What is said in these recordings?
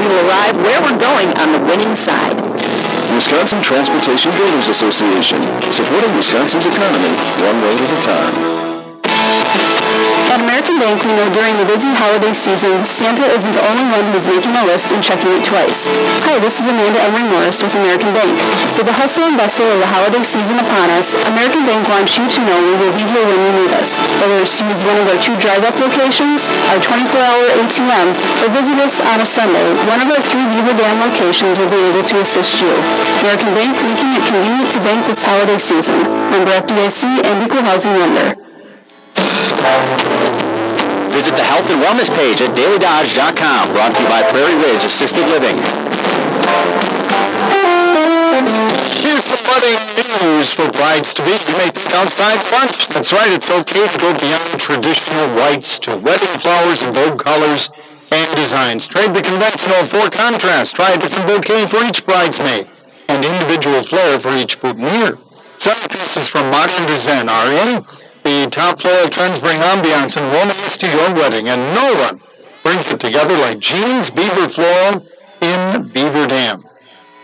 we will arrive where we're going on the winning side. Wisconsin Transportation Builders Association, supporting Wisconsin's economy one road at a time. At American Bank, we know during the busy holiday season, Santa isn't the only one who's making a list and checking it twice. Hi, this is Amanda Emery Morris with American Bank. With the hustle and bustle of the holiday season upon us, American Bank wants you to know we will be here when you need us. Whether it's to use one of our 2 drive-up locations, our 24-hour ATM, or visit us on a Sunday, one of our 3 Beaver Dam locations will be able to assist you. American Bank, making it convenient to bank this holiday season. Member FDIC and Equal Housing Lender. Visit the health and wellness page at dailydodge.com. Brought to you by Prairie Ridge Assisted Living. Here's some budding news for brides-to-be. You may think outside the bunch. That's right, it's okay to go beyond traditional whites to wedding flowers in bold colors and designs. Trade the conventional for contrast. Try a different bouquet for each bridesmaid and individual flair for each boutonniere. Some pieces from modern to zen are in. The top floral trends bring ambiance and romance to your wedding, and no one brings it together like Jeans Beaver Floral in Beaver Dam.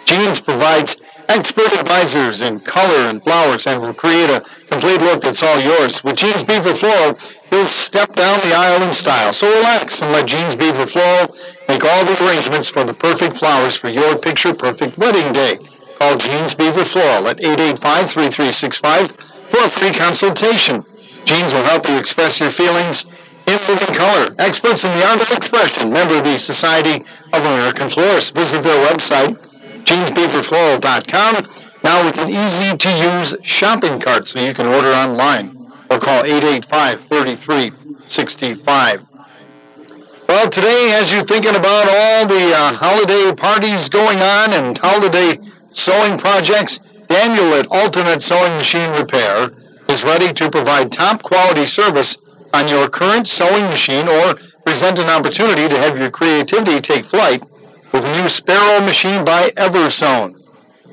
Jeans provides expert advisors in color and flowers and will create a complete look that's all yours. With Jeans Beaver Floral, you'll step down the aisle in style. So relax and let Jeans Beaver Floral make all the arrangements for the perfect flowers for your picture-perfect wedding day. Call Jeans Beaver Floral at 885-3365 for a free consultation. Jeans will help you express your feelings in moving color. Experts in the art of expression. Member of the Society of American Florists. Visit their website, jeansbeaverfloral.com. Now with an easy-to-use shopping cart so you can order online. Or call 885-3365. Well, today, as you're thinking about all the holiday parties going on and holiday sewing projects, Daniel at Ultimate Sewing Machine Repair is ready to provide top quality service on your current sewing machine or present an opportunity to have your creativity take flight with a new Sparrow machine by Eversewn.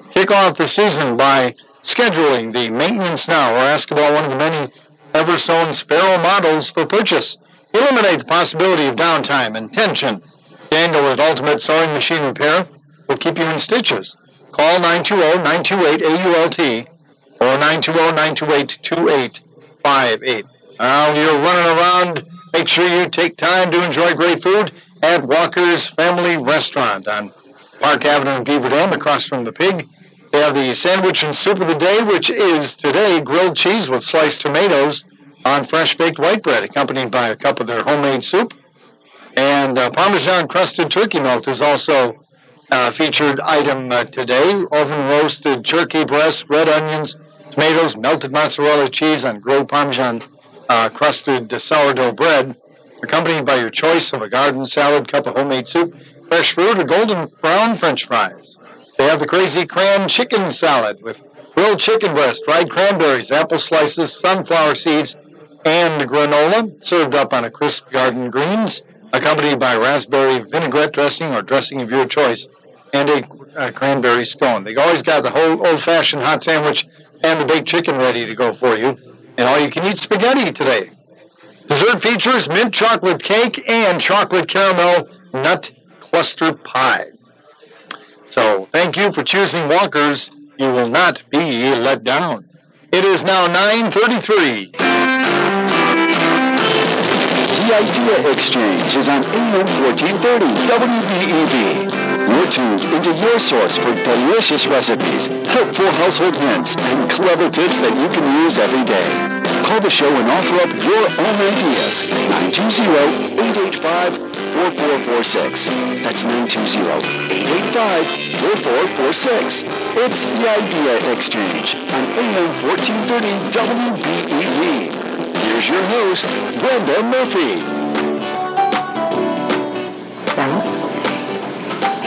Kick off the season by scheduling the maintenance now or ask about one of the many Eversewn Sparrow models for purchase. Eliminate the possibility of downtime and tension. Daniel at Ultimate Sewing Machine Repair will keep you in stitches. Call 920-928-AULT or 920-928-2858. While you're running around, make sure you take time to enjoy great food at Walker's Family Restaurant on Park Avenue in Beaver Dam across from the Pig. They have the sandwich and soup of the day, which is today grilled cheese with sliced tomatoes on fresh baked white bread, accompanied by a cup of their homemade soup. And Parmesan crusted turkey melt is also a featured item today. Oven roasted turkey breasts, red onions, tomatoes, melted mozzarella cheese on grilled Parmesan crusted sourdough bread, accompanied by your choice of a garden salad, cup of homemade soup, fresh fruit, or golden brown French fries. They have the crazy cran chicken salad with grilled chicken breast, dried cranberries, apple slices, sunflower seeds, and granola, served up on a crisp garden greens, accompanied by raspberry vinaigrette dressing or dressing of your choice, and a cranberry scone. They always got the whole old-fashioned hot sandwich and the baked chicken ready to go for you. And all-you-can-eat spaghetti today. Dessert features mint chocolate cake and chocolate caramel nut cluster pie. So thank you for choosing Walker's. You will not be let down. It is now 9:33. The Idea Exchange is on AM 1430 WBEV. You're tuned into your source for delicious recipes, helpful household hints, and clever tips that you can use every day. Call the show and offer up your own ideas. 920-885-4446. That's 920-885-4446. It's the Idea Exchange on AM 1430 WBEV. Here's your host, Brenda Murphy.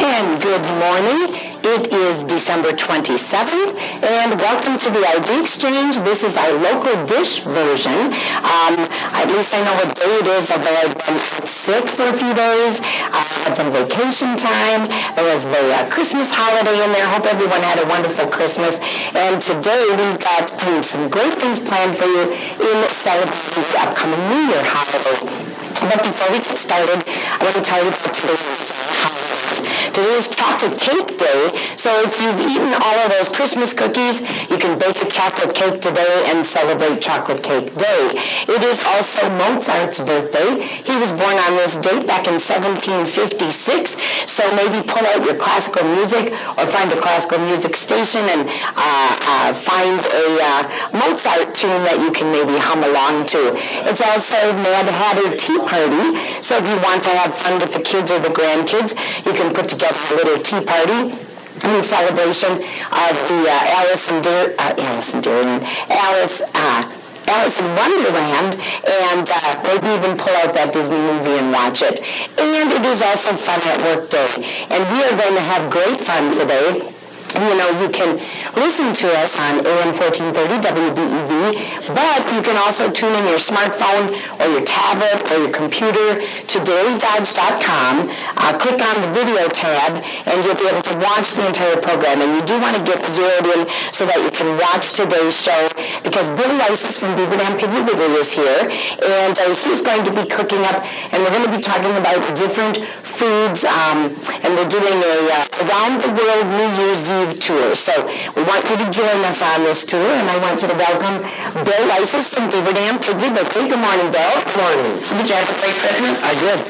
And good morning. It is December 27th, and welcome to the ID Exchange. This is our local dish version. At least I know what day it is, although I've been sick for a few days. I had some vacation time. There was the Christmas holiday in there. Hope everyone had a wonderful Christmas. And today we've got some great things planned for you in celebrating the upcoming New Year holiday. But before we get started, I want to tell you about today's holidays. Today is chocolate cake day, so if you've eaten all of those Christmas cookies, you can bake a chocolate cake today and celebrate Chocolate Cake Day. It is also Mozart's birthday. He was born on this date back in 1756, so maybe pull out your classical music or find a classical music station and find a Mozart tune that you can maybe hum along to. It's also Mad Hatter Tea Party, so if you want to have fun with the kids or the grandkids, you can put together a little tea party in celebration of the Alice in Wonderland, and maybe even pull out that Disney movie and watch it. And it is also Fun at Work Day, and we are going to have great fun today. You know, you can listen to us on AM 1430 WBEV, but you can also tune in your smartphone or your tablet or your computer to dailydodge.com, click on the video tab, and you'll be able to watch the entire program. And you do want to get zeroed in so that you can watch today's show, because Bill Leisses from Beaver Dam Piggly Wiggly is here, and he's going to be cooking up, and we're going to be talking about different foods, and we're doing a around the world New Year's Eve tour. So we want you to join us on this tour, and I want you to welcome Bill Leisses from Beaver Dam Piggly Wiggly. Good morning, Bill. Good morning. Did you have a great Christmas? I did.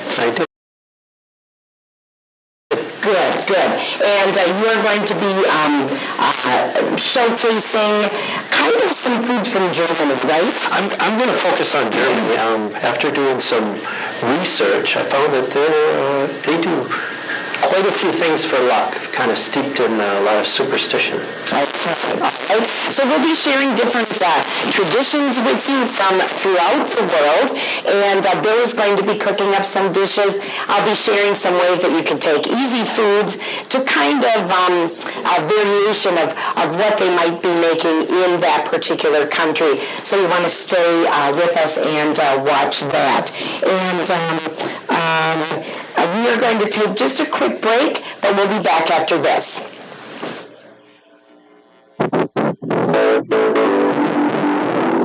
Good. And you're going to be showcasing kind of some foods from Germany, right? I'm going to focus on Germany. After doing some research, I found that they do quite a few things for luck, kind of steeped in a lot of superstition. All right. So we'll be sharing different traditions with you from throughout the world, and Bill is going to be cooking up some dishes. I'll be sharing some ways that you can take easy foods to kind of a variation of what they might be making in that particular country. So you want to stay with us and watch that. And we are going to take just a quick break, but we'll be back after this. All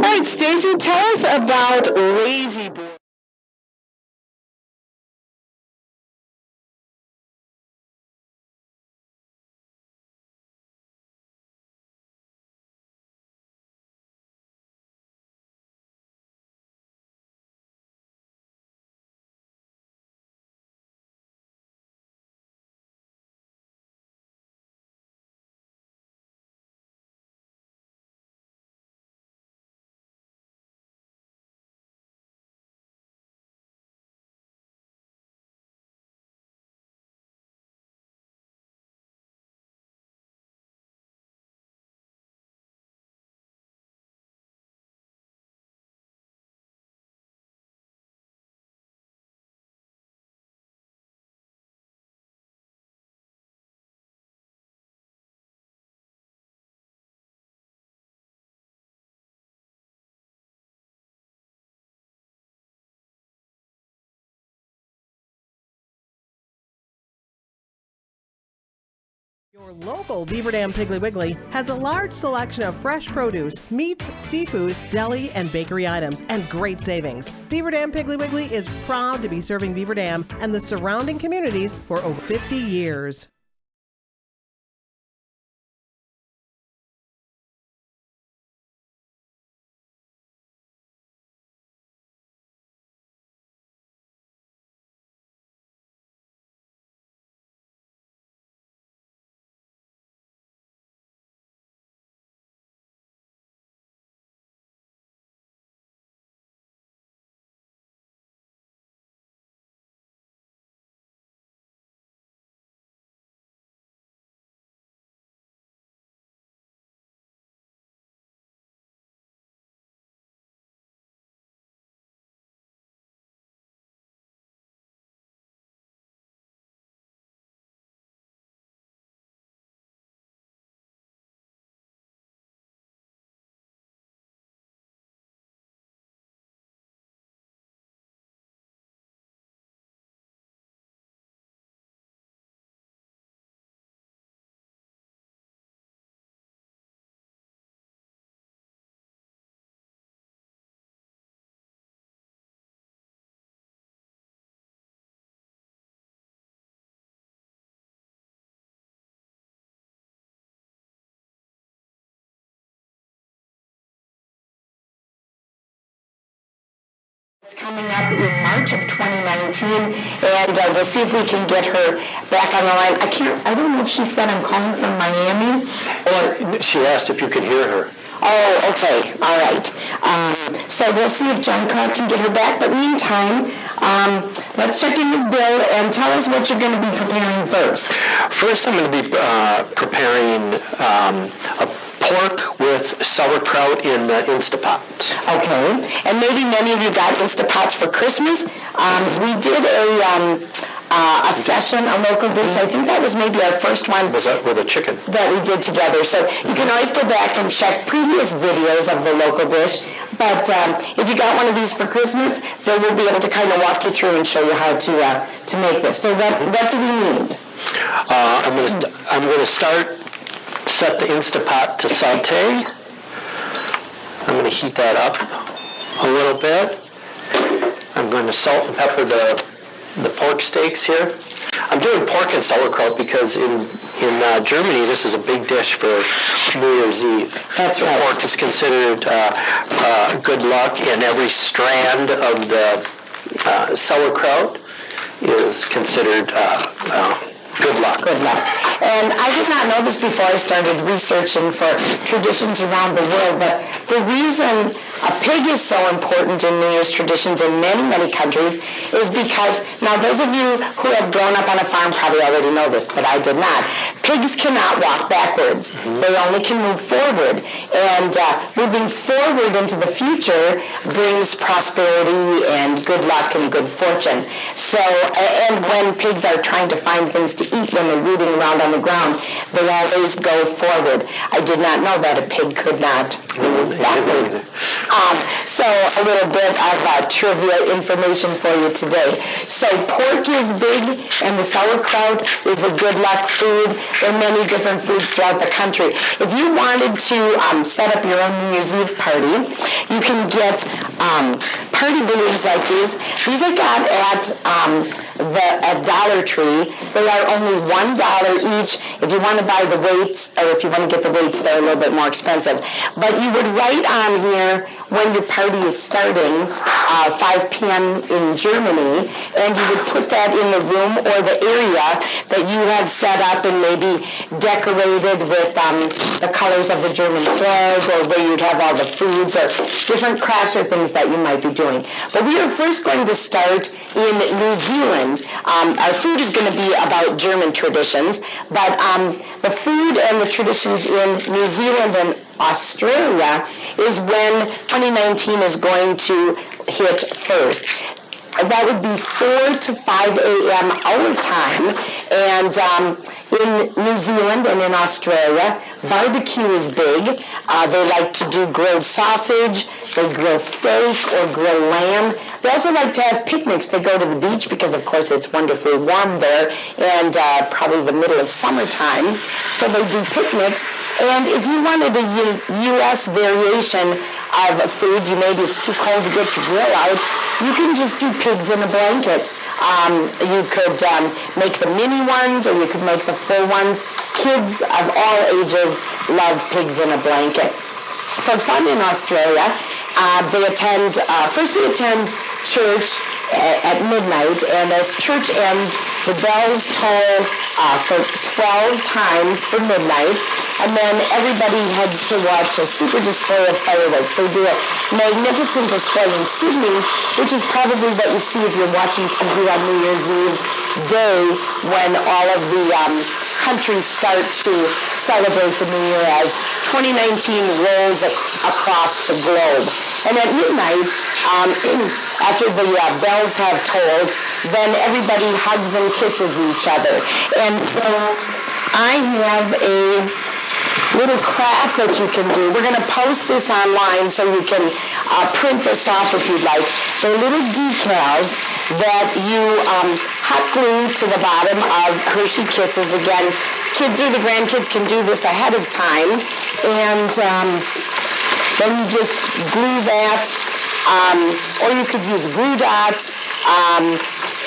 right, Stacy, tell us about Lazy Boy. Your local Beaver Dam Piggly Wiggly has a large selection of fresh produce, meats, seafood, deli, and bakery items, and great savings. Beaver Dam Piggly Wiggly is proud to be serving Beaver Dam and the surrounding communities for over 50 years. It's coming up in March of 2019, and we'll see if we can get her back on the line. I don't know if she said I'm calling from Miami, or she asked if you could hear her. Oh, okay, all right. So we'll see if John Carl can get her back, but meantime, let's check in with Bill and tell us what you're going to be preparing first. First, I'm going to be preparing a pork with sauerkraut in the Instapot. Okay, and maybe many of you got Instapots for Christmas. We did a session, a local dish. I think that was maybe our first one. Was that with a chicken? That we did together. So you can always go back and check previous videos of the local dish. But if you got one of these for Christmas, then we'll be able to kind of walk you through and show you how to make this. So what do we need? I'm going to set the Instapot to saute. I'm going to heat that up a little bit. I'm going to salt and pepper the pork steaks here. I'm doing pork and sauerkraut because in Germany this is a big dish for New Year's Eve. That's right. Pork is considered good luck, and every strand of the sauerkraut is considered good luck. Good luck. And I did not know this before I started researching for traditions around the world, but the reason a pig is so important in New Year's traditions in many, many countries is because, now those of you who have grown up on a farm probably already know this, but I did not. Pigs cannot walk backwards. They only can move forward. And moving forward into the future brings prosperity and good luck and good fortune. So, and when pigs are trying to find things to eat when they're rooting around on the ground, they always go forward. I did not know that a pig could not move backwards. So a little bit of trivia information for you today. So pork is big, and the sauerkraut is a good luck food. There are many different foods throughout the country. If you wanted to set up your own New Year's Eve party, you can get party balloons like these. These I got at Dollar Tree. They are only $1 each. If you want to buy the weights, or if you want to get the weights, they're a little bit more expensive. But you would write on here when your party is starting, 5 p.m. in Germany, and you would put that in the room or the area that you have set up and maybe decorated with the colors of the German flag, or where you'd have all the foods or different crafts or things that you might be doing. But we are first going to start in New Zealand. Our food is going to be about German traditions, but the food and the traditions in New Zealand and Australia is when 2019 is going to hit first. That would be 4 to 5 a.m. our time, and in New Zealand and in Australia, barbecue is big. They like to do grilled sausage, they grill steak or grill lamb. They also like to have picnics. They go to the beach because, of course, it's wonderfully warm there, and probably the middle of summertime, so they do picnics. And if you wanted a U.S. variation of foods, maybe it's too cold to get your grill out, you can just do pigs in a blanket. You could make the mini ones, or you could make the full ones. Kids of all ages love pigs in a blanket. For fun in Australia, they attend church at midnight, and as church ends, the bells toll for 12 times for midnight, and then everybody heads to watch a super display of fireworks. They do a magnificent display in Sydney, which is probably what you see if you're watching TV on New Year's Eve day, when all of the countries start to celebrate the New Year as 2019 rolls across the globe. And at midnight, after the bells have tolled, then everybody hugs and kisses each other. And so I have a little craft that you can do. We're going to post this online so you can print this off if you'd like. They're little decals that you hot glue to the bottom of Hershey Kisses. Again, kids or the grandkids can do this ahead of time, and then you just glue that, or you could use glue dots,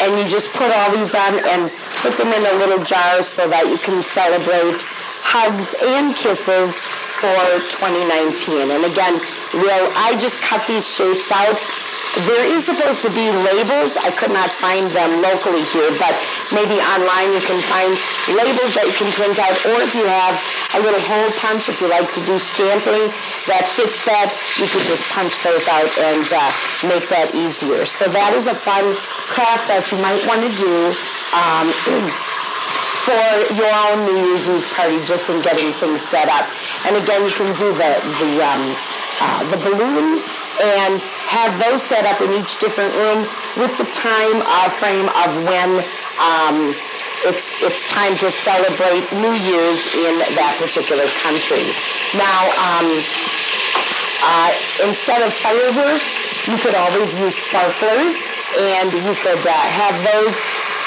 and you just put all these on and put them in a little jar so that you can celebrate hugs and kisses for 2019. And again, I just cut these shapes out There is supposed to be labels. I could not find them locally here, but maybe online you can find labels that you can print out, or if you have a little hole punch, if you like to do stamping that fits that, you could just punch those out and make that easier. So that is a fun craft that you might want to do for your own New Year's Eve party, just in getting things set up. And again, you can do the balloons and have those set up in each different room with the time frame of when it's time to celebrate New Year's in that particular country. Now, instead of fireworks, you could always use sparklers, and you could have those.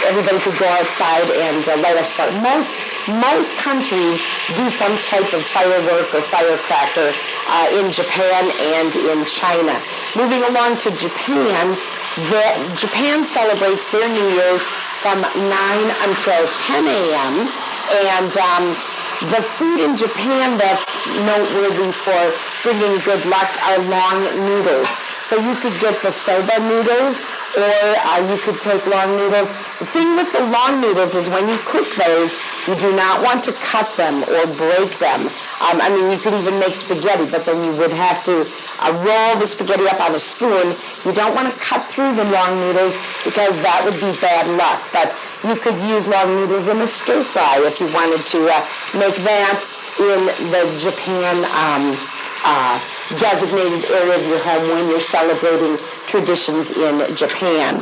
Everybody could go outside and light a spark. Most countries do some type of firework or firecracker in Japan and in China. Moving along to Japan, Japan celebrates their New Year's from 9 until 10 a.m. And the food in Japan that's noteworthy for bringing good luck are long noodles. So you could get the soba noodles, or you could take long noodles. The thing with the long noodles is when you cook those, you do not want to cut them or break them. I mean, you could even make spaghetti, but then you would have to roll the spaghetti up on a spoon. You don't want to cut through the long noodles because that would be bad luck. But you could use long noodles in a stir fry if you wanted to make that in the Japan designated area of your home when you're celebrating traditions in Japan.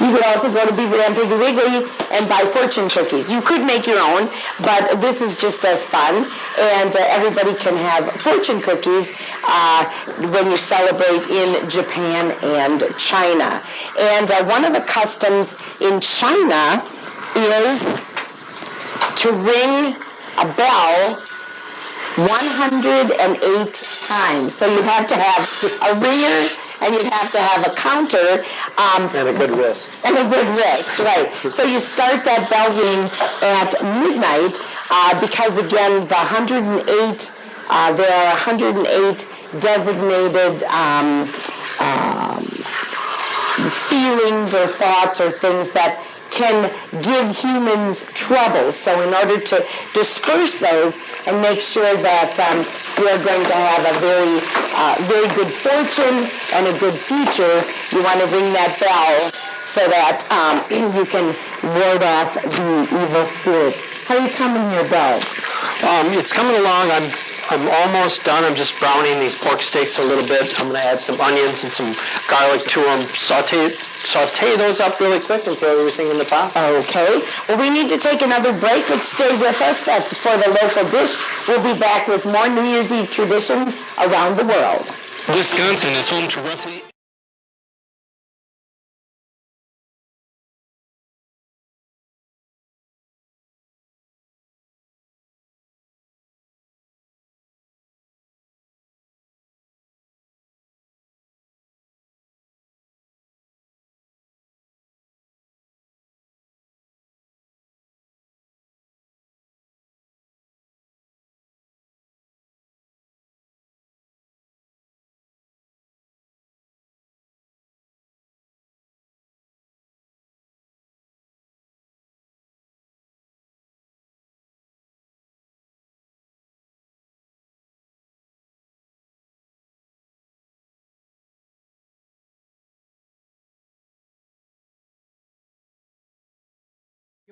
You could also go to Beaver and Piggly Wiggly and buy fortune cookies. You could make your own, but this is just as fun, and everybody can have fortune cookies when you celebrate in Japan and China. And one of the customs in China is to ring a bell 108 times. So you'd have to have a ringer, and you'd have to have a counter. And a good wrist. And a good wrist, right. So you start that bell ring at midnight because, again, the 108, there are 108 designated feelings or thoughts or things that can give humans trouble. So in order to disperse those and make sure that you are going to have a very good fortune and a good future, you want to ring that bell so that you can ward off the evil spirit. How are you coming here, Belle? It's coming along. I'm almost done. I'm just browning these pork steaks a little bit. I'm going to add some onions and some garlic to them. Saute those up really quick and throw everything in the pot. Okay. Well, we need to take another break, but stay with us for the local dish. We'll be back with more New Year's Eve traditions around the world. Wisconsin is home to roughly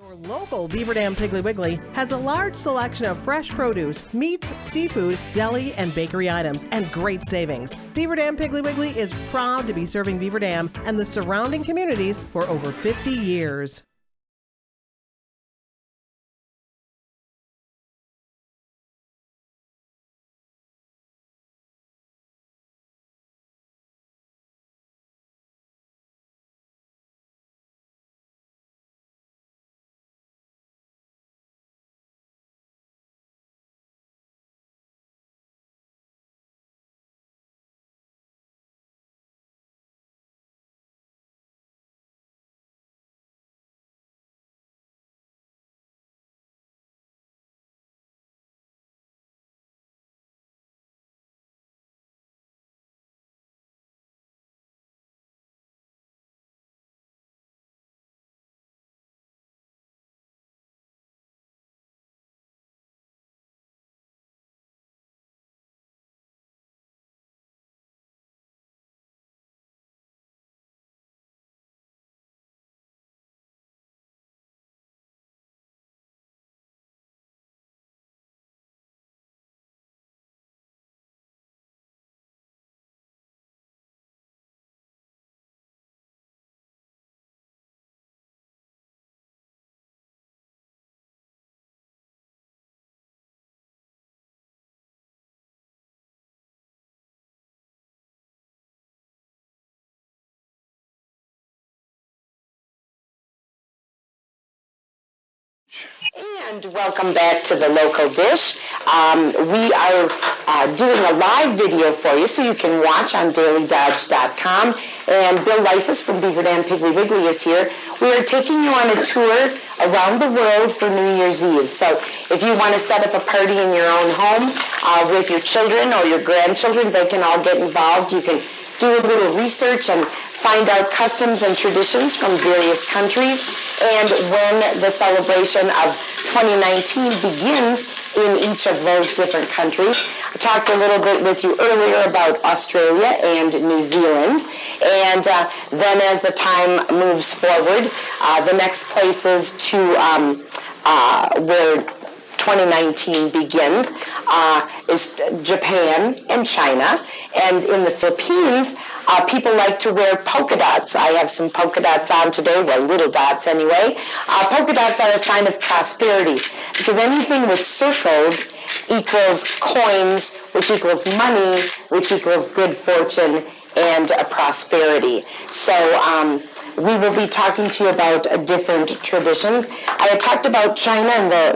Your local Beaver Dam Piggly Wiggly has a large selection of fresh produce, meats, seafood, deli, and bakery items, and great savings. Beaver Dam Piggly Wiggly is proud to be serving Beaver Dam and the surrounding communities for over 50 years. And welcome back to the Local Dish. We are doing a live video for you so you can watch on dailydodge.com. And Bill Leisses from Beaver Dam Piggly Wiggly is here. We are taking you on a tour around the world for New Year's Eve. So if you want to set up a party in your own home with your children or your grandchildren, they can all get involved. You can do a little research and find out customs and traditions from various countries, and when the celebration of 2019 begins in each of those different countries. I talked a little bit with you earlier about Australia and New Zealand, and then as the time moves forward, the next places to where 2019 begins is Japan and China. And in the Philippines, people like to wear polka dots. I have some polka dots on today, well, little dots anyway. Polka dots are a sign of prosperity because anything with circles equals coins, which equals money, which equals good fortune and prosperity. So we will be talking to you about different traditions. I had talked about China and the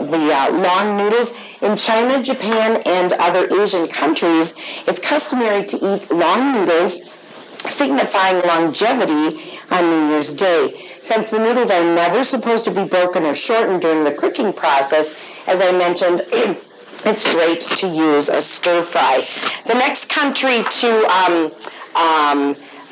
long noodles. In China, Japan, and other Asian countries, it's customary to eat long noodles, signifying longevity on New Year's Day. Since the noodles are never supposed to be broken or shortened during the cooking process, as I mentioned, it's great to use a stir fry. The next country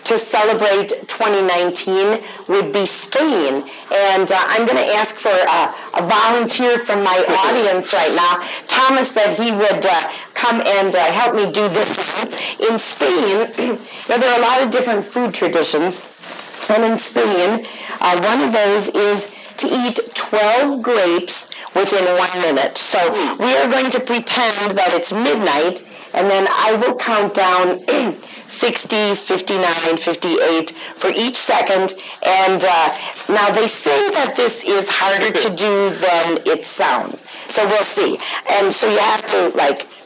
to celebrate 2019 would be Spain. And I'm going to ask for a volunteer from my audience right now. Thomas said he would come and help me do this one. In Spain, there are a lot of different food traditions. And in Spain, one of those is to eat 12 grapes within 1 minute. So we are going to pretend that it's midnight, and then I will count down 60, 59, 58 for each second. And now they say that this is harder to do than it sounds. So we'll see. And so you have to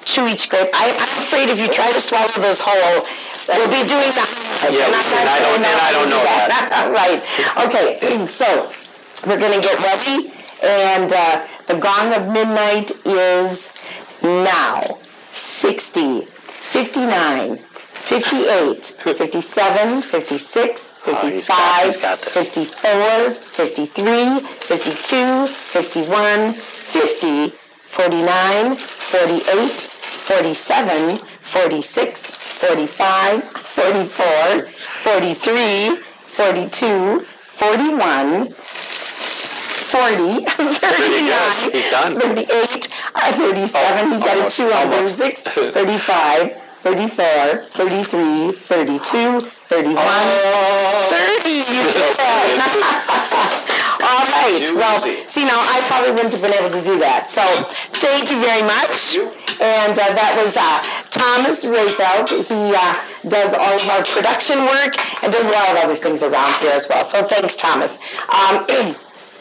chew each grape. I'm afraid if you try to swallow those whole, we'll be doing that. Yeah, and I don't know that. Right. Okay, so we're going to get ready. And the gong of midnight is now. 60, 59, 58, 57, 56, 55, 54, 53, 52, 51, 50, 49, 48, 47, 46, 45, 44, 43, 42, 41, 40, 39, He's done. 38, 37, he's got a 2 on 36, 35, 34, 33, 32, 31, 30. You did it. All right. Well, see, now I probably wouldn't have been able to do that. So thank you very much. And that was Thomas Rayfeld. He does all of our production work and does a lot of other things around here as well. So thanks, Thomas.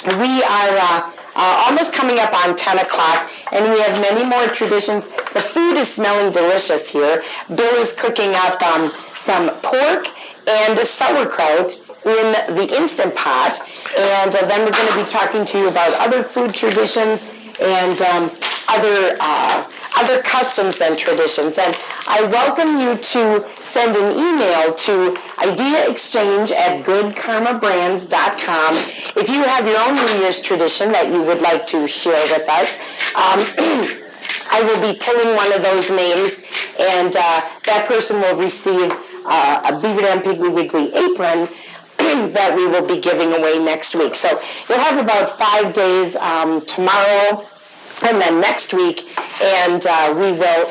We are almost coming up on 10 o'clock, and we have many more traditions. The food is smelling delicious here. Bill is cooking up some pork and sauerkraut in the Instant Pot, and then we're going to be talking to you about other food traditions and other customs and traditions. And I welcome you to send an email to ideaexchange@goodkarmabrands.com if you have your own New Year's tradition that you would like to share with us. I will be pulling one of those names, and that person will receive a Beaver Dam Piggly Wiggly apron that we will be giving away next week. So you'll have about 5 days tomorrow and then next week, and we will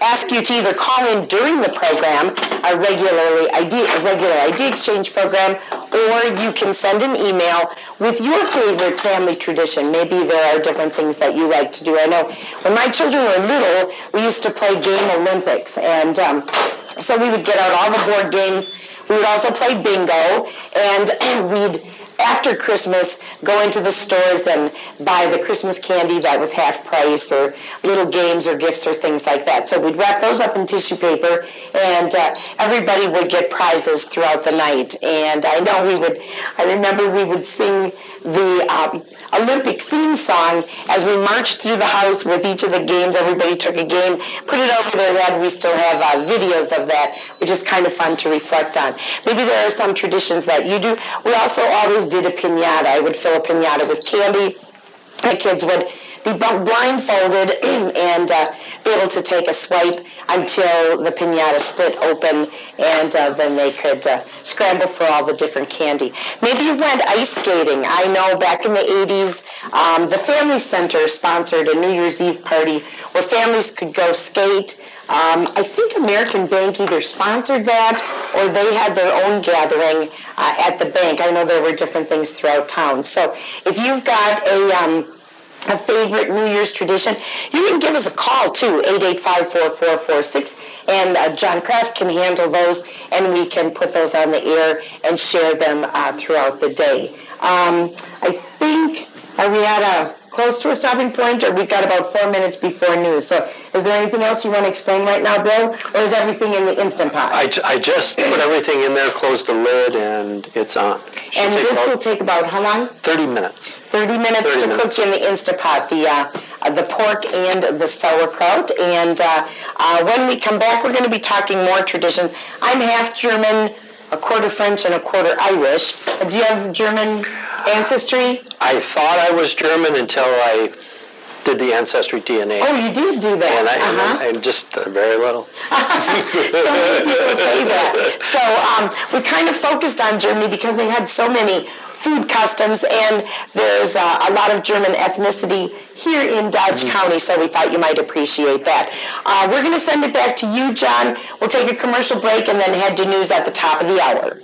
ask you to either call in during the program, a regular ID exchange program, or you can send an email with your favorite family tradition. Maybe there are different things that you like to do. I know when my children were little, we used to play Game Olympics, and so we would get out all the board games. We would also play bingo, and we'd after Christmas, go into the stores and buy the Christmas candy that was half price, or little games or gifts or things like that. So we'd wrap those up in tissue paper, and everybody would get prizes throughout the night. And I remember we would sing the Olympic theme song as we marched through the house with each of the games. Everybody took a game, put it over their head. We still have videos of that, which is kind of fun to reflect on. Maybe there are some traditions that you do. We also always did a piñata. I would fill a piñata with candy. The kids would be blindfolded and be able to take a swipe until the piñata split open, and then they could scramble for all the different candy. Maybe you went ice skating. I know back in the 80s, the Family Center sponsored a New Year's Eve party where families could go skate. I think American Bank either sponsored that or they had their own gathering at the bank. I know there were different things throughout town. So if you've got a favorite New Year's tradition, you can give us a call too, 885-4446, and John Kraft can handle those, and we can put those on the air and share them throughout the day. I think, are we at close to a stopping point, or we've got about 4 minutes before news? So is there anything else you want to explain right now, Bill, or is everything in the Instant Pot? I just put everything in there, closed the lid, and it's on. And this will take about how long? 30 minutes. 30 minutes to cook in the Instapot, the pork and the sauerkraut. And when we come back, we're going to be talking more traditions. I'm half German, a quarter French, and a quarter Irish. Do you have German ancestry? I thought I was German until I did the Ancestry DNA. Oh, you did do that. And just very little. So many people say that. So we kind of focused on Germany because they had so many food customs, and there's a lot of German ethnicity here in Dodge County, so we thought you might appreciate that. We're going to send it back to you, John. We'll take a commercial break and then head to news at the top of the hour.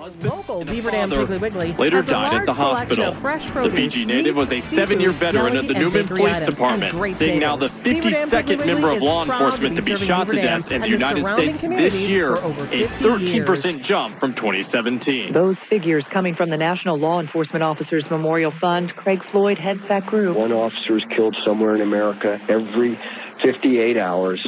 Local Beaver Dam Piggly Wiggly later has a died at large the selection hospital. of fresh The produce, Fiji native was a meats, 7-year seafood, veteran deli, of the and Newman bakery Police items, Department, and great being now savings. the Beaver Dam Piggly 52nd Wiggly member of is law proud to enforcement be to be serving shot Beaver to Dam death in the and the United surrounding States this communities year, for over a 50 years. 13% jump from 2017. Those figures coming from the National Law Enforcement Officers Memorial Fund. Craig Floyd heads that group. One officer is killed somewhere in America every 58 hours.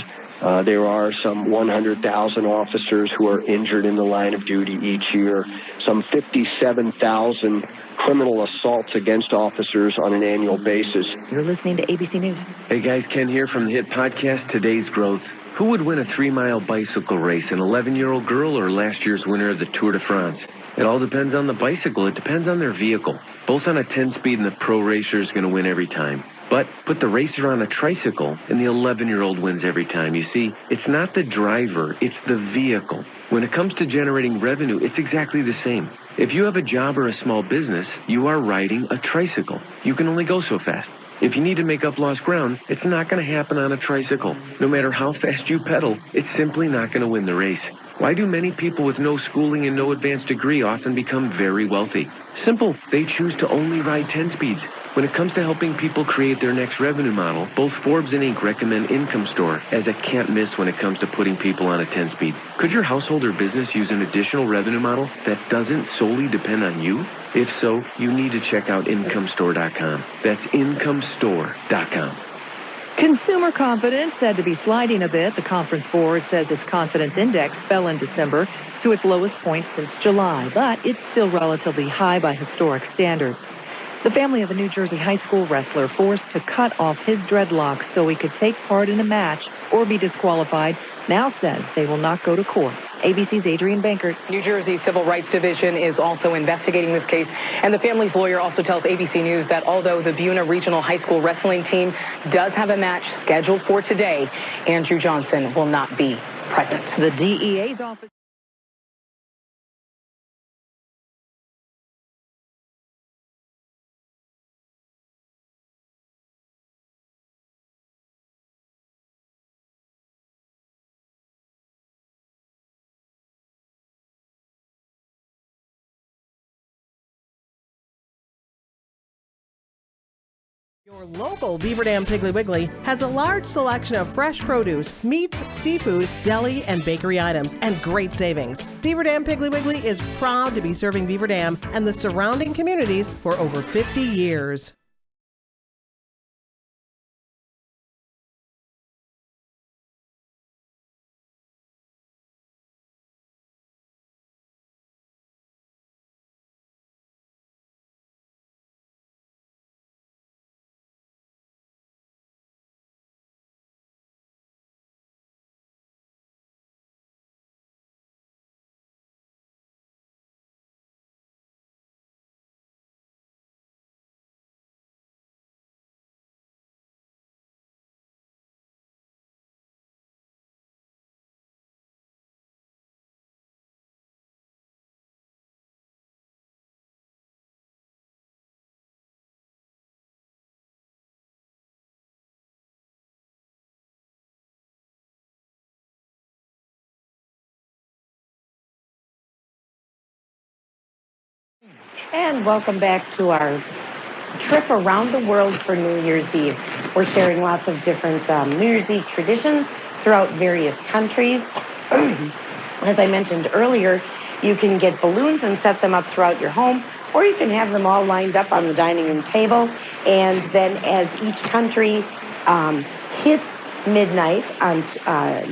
There are some 100,000 officers who are injured in the line of duty each year. Some 57,000 criminal assaults against officers on an annual basis. You're listening to ABC News. Hey guys, Ken here from the hit podcast Today's Growth. Who would win a 3-mile bicycle race, an 11-year-old girl or last year's winner of the Tour de France? It all depends on the bicycle. It depends on their vehicle. Both on a 10-speed and the pro racer is going to win every time. But put the racer on a tricycle and the 11-year-old wins every time. You see, it's not the driver, it's the vehicle. When it comes to generating revenue, it's exactly the same. If you have a job or a small business, you are riding a tricycle. You can only go so fast. If you need to make up lost ground, it's not going to happen on a tricycle. No matter how fast you pedal, it's simply not going to win the race. Why do many people with no schooling and no advanced degree often become very wealthy? Simple. They choose to only ride 10 speeds. When it comes to helping people create their next revenue model, both Forbes and Inc. recommend Income Store as a can't miss when it comes to putting people on a 10-speed. Could your household or business use an additional revenue model that doesn't solely depend on you? If so, you need to check out IncomeStore.com. That's IncomeStore.com. Consumer confidence said to be sliding a bit. The Conference Board says its confidence index fell in December to its lowest point since July, but it's still relatively high by historic standards. The family of a New Jersey high school wrestler forced to cut off his dreadlocks so he could take part in a match or be disqualified now says they will not go to court. ABC's Adrian Bankert. New Jersey Civil Rights Division is also investigating this case, and the family's lawyer also tells ABC News that although the Buna Regional High School wrestling team does have a match scheduled for today, Andrew Johnson will not be present. The DEA's office. Your local Beaver Dam Piggly Wiggly has a large selection of fresh produce, meats, seafood, deli, and bakery items, and great savings. Beaver Dam Piggly Wiggly is proud to be serving Beaver Dam and the surrounding communities for over 50 years. And welcome back to our trip around the world for New Year's Eve. We're sharing lots of different New Year's Eve traditions throughout various countries. As I mentioned earlier, you can get balloons and set them up throughout your home, or you can have them all lined up on the dining room table. And then as each country hits midnight on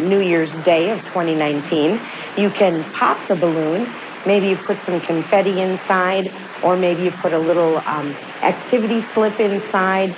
New Year's Day of 2019, you can pop the balloon. Maybe you put some confetti inside, or maybe you put a little activity slip inside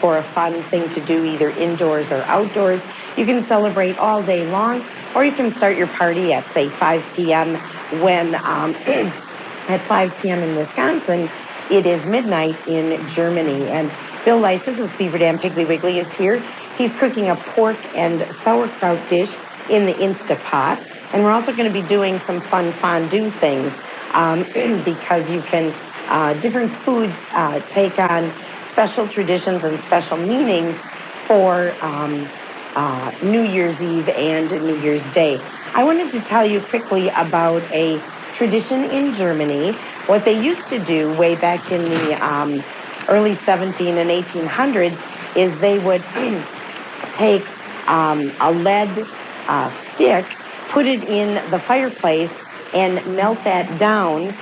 for a fun thing to do either indoors or outdoors. You can celebrate all day long, or you can start your party at, say, 5 p.m. when at 5 p.m. in Wisconsin, it is midnight in Germany. And Bill Leisses with Beaver Dam Piggly Wiggly is here. He's cooking a pork and sauerkraut dish in the Instapot. And we're also going to be doing some fun fondue things because you can, different foods take on special traditions and special meanings for New Year's Eve and New Year's Day. I wanted to tell you quickly about a tradition in Germany. What they used to do way back in the early 17 and 1800s is they would take a lead stick, put it in the fireplace, and melt that down.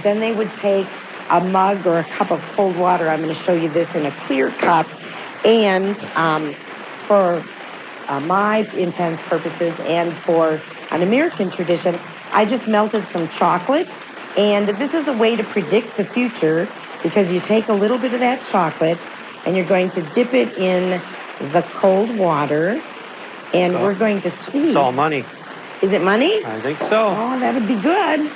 Then they would take a mug or a cup of cold water. I'm going to show you this in a clear cup. And for my intents purposes and for an American tradition, I just melted some chocolate. And this is a way to predict the future, because you take a little bit of that chocolate and you're going to dip it in the cold water, and we're going to squeeze. It's all money. Is it money? I think so. Oh, that would be good.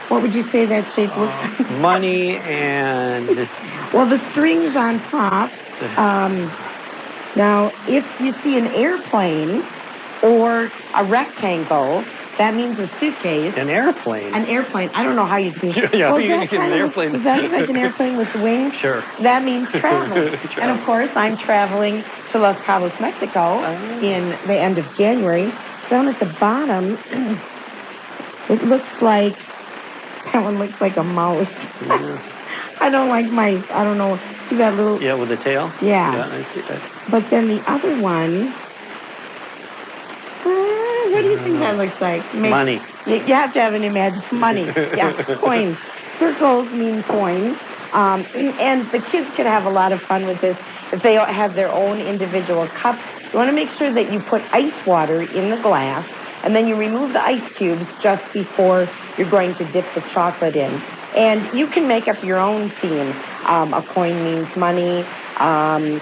What would you say that shape looks like? Money and... Well, the string's on top. Now, if you see an airplane or a rectangle, that means a suitcase. An airplane? An airplane. I don't know how you do it. Yeah, well, you're going to get an airplane. Does that look like an airplane with wings? Sure. That means travel. And, of course, I'm traveling to Los Cabos, Mexico in the end of January. Down at the bottom, it looks like, that one looks like a mouse. Yeah. I don't like mice. I don't know. See that little... Yeah, with the tail? Yeah. Yeah, I see that. But then the other one... what do you think that looks like? Money. You have to have an imagination. Money. Yeah, coins. Circles mean coins. And the kids can have a lot of fun with this if they have their own individual cup. You want to make sure that you put ice water in the glass, and then you remove the ice cubes just before you're going to dip the chocolate in. And you can make up your own theme. A coin means money. A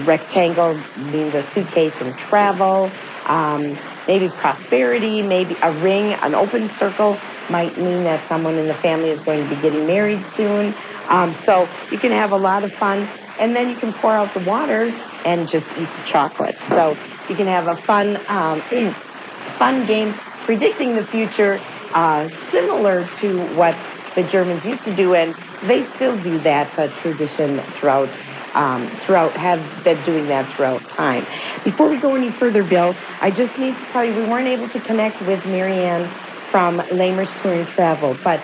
rectangle means a suitcase and travel. Maybe prosperity. Maybe a ring, an open circle might mean that someone in the family is going to be getting married soon. So you can have a lot of fun. And then you can pour out the water and just eat the chocolate. So you can have a fun game predicting the future, similar to what the Germans used to do, and they still do that tradition throughout, have been doing that throughout time. Before we go any further, Bill, I just need to tell you we weren't able to connect with Marianne from Lamers Tour and Travel, but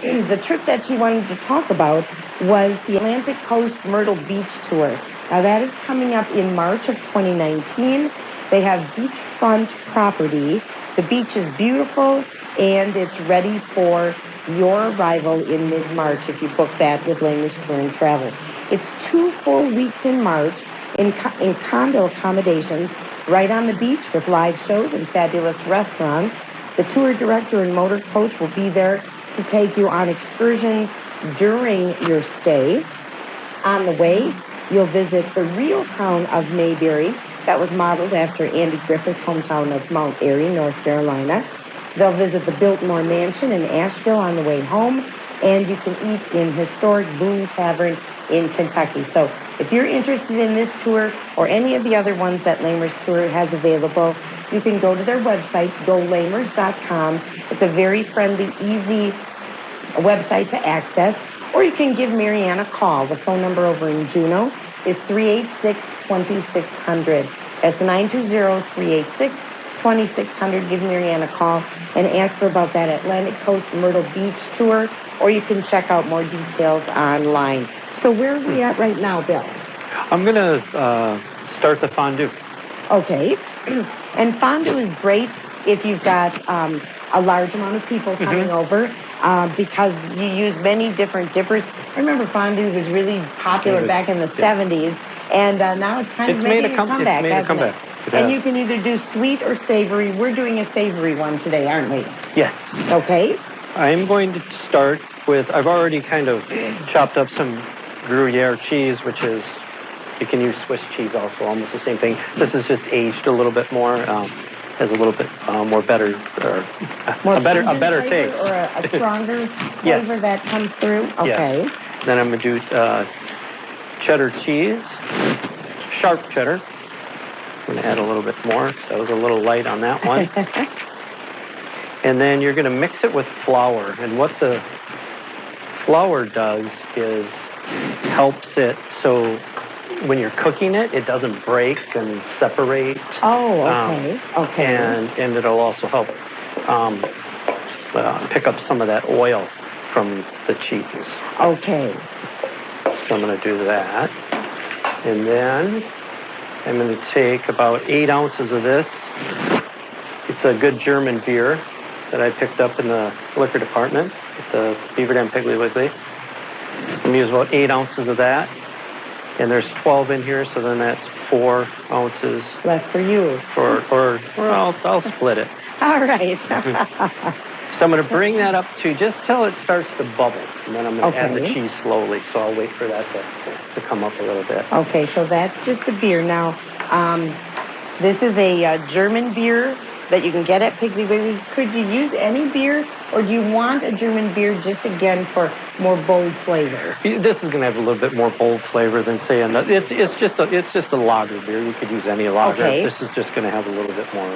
the trip that she wanted to talk about was the Atlantic Coast Myrtle Beach Tour. Now that is coming up in March of 2019. They have beachfront property. The beach is beautiful, and it's ready for your arrival in mid-March if you book that with Lamers Tour and Travel. It's 2 full weeks in March in condo accommodations right on the beach with live shows and fabulous restaurants. The tour director and motor coach will be there to take you on excursions during your stay. On the way, you'll visit the real town of Mayberry that was modeled after Andy Griffith's hometown of Mount Airy, North Carolina. They'll visit the Biltmore Mansion in Asheville on the way home, and you can eat in historic Boone Tavern in Kentucky. So if you're interested in this tour or any of the other ones that Lamers Tour has available, you can go to their website, golamers.com. It's a very friendly, easy website to access, or you can give Marianne a call. The phone number over in Juneau is 386-2600. That's 920-386-2600. Give Marianne a call and ask her about that Atlantic Coast Myrtle Beach Tour, or you can check out more details online. So where are we at right now, Bill? I'm going to start the fondue. Okay. And fondue is great if you've got a large amount of people coming over, because you use many different dippers. I remember fondue was really popular back in the 70s, and now it's kind of making a comeback. It's made a comeback. And you can either do sweet or savory. We're doing a savory one today, aren't we? Yes. Okay. I'm going to start with, I've already kind of chopped up some Gruyere cheese, which is, you can use Swiss cheese also, almost the same thing. This is just aged a little bit more, has a little bit more better, a better taste. Or a stronger flavor that comes through? Okay. Yes. Then I'm going to do cheddar cheese, sharp cheddar. I'm going to add a little bit more, because I was a little light on that one. And then you're going to mix it with flour. And what the flour does is helps it so when you're cooking it, it doesn't break and separate. Oh, okay. Okay. And it'll also help pick up some of that oil from the cheese. Okay. So I'm going to do that. And then I'm going to take about 8 ounces of this. It's a good German beer that I picked up in the liquor department at the Beaver Dam Piggly Wiggly. I'm going to use about 8 ounces of that. And there's 12 in here, so then that's 4 ounces. Left for you. Or I'll split it. All right. So I'm going to bring that up to just till it starts to bubble. And then I'm going to add the cheese slowly, so I'll wait for that to come up a little bit. Okay, so that's just the beer. Now, this is a German beer that you can get at Piggly Wiggly. Could you use any beer, or do you want a German beer just, again, for more bold flavor? This is going to have a little bit more bold flavor than, say, it's just a lager beer. You could use any lager. Okay. This is just going to have a little bit more,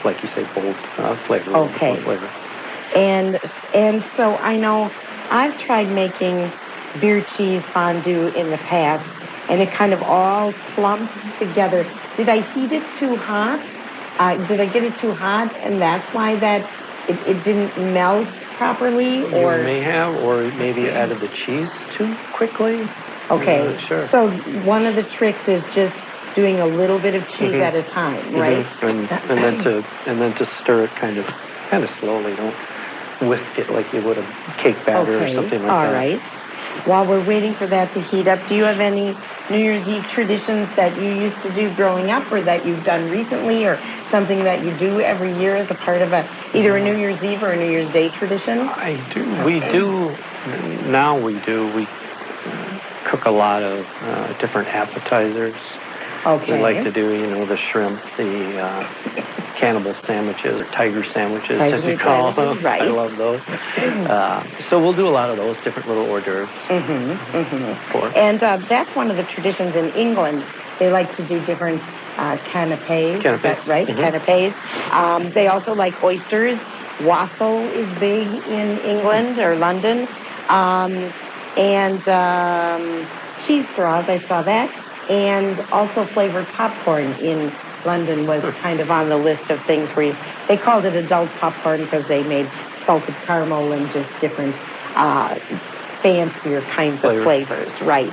like you say, bold flavor. Okay. Flavor. And so I know I've tried making beer cheese fondue in the past, and it kind of all clumped together. Did I heat it too hot? Did I get it too hot, and that's why that it didn't melt properly? Or You may have, or maybe you added the cheese too quickly. Okay. Sure. So one of the tricks is just doing a little bit of cheese at a time, right? And then to stir it kind of slowly. Don't whisk it like you would a cake batter or something like that. All right. While we're waiting for that to heat up, do you have any New Year's Eve traditions that you used to do growing up, or that you've done recently, or something that you do every year as a part of either a New Year's Eve or a New Year's Day tradition? I do. We do. Now we do. We cook a lot of different appetizers. Okay. We like to do, the shrimp, the cannibal sandwiches, or tiger sandwiches, as we call them. Right. I love those. So we'll do a lot of those different little hors d'oeuvres. And that's one of the traditions in England. They like to do different canapes. Right? Canapes. They also like oysters. Wassail is big in England or London. And cheese straws, I saw that. And also flavored popcorn in London was kind of on the list of things where they called it adult popcorn because they made salted caramel and just different fancier kinds of flavors. Right.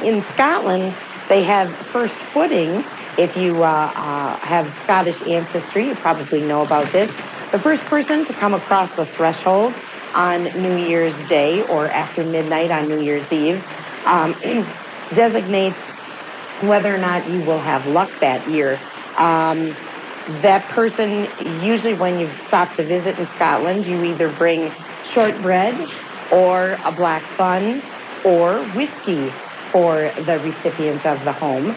In Scotland, they have first footing. If you have Scottish ancestry, you probably know about this. The first person to come across the threshold on New Year's Day or after midnight on New Year's Eve designates whether or not you will have luck that year. That person, usually when you stop to visit in Scotland, you either bring shortbread or a black bun or whiskey for the recipient of the home.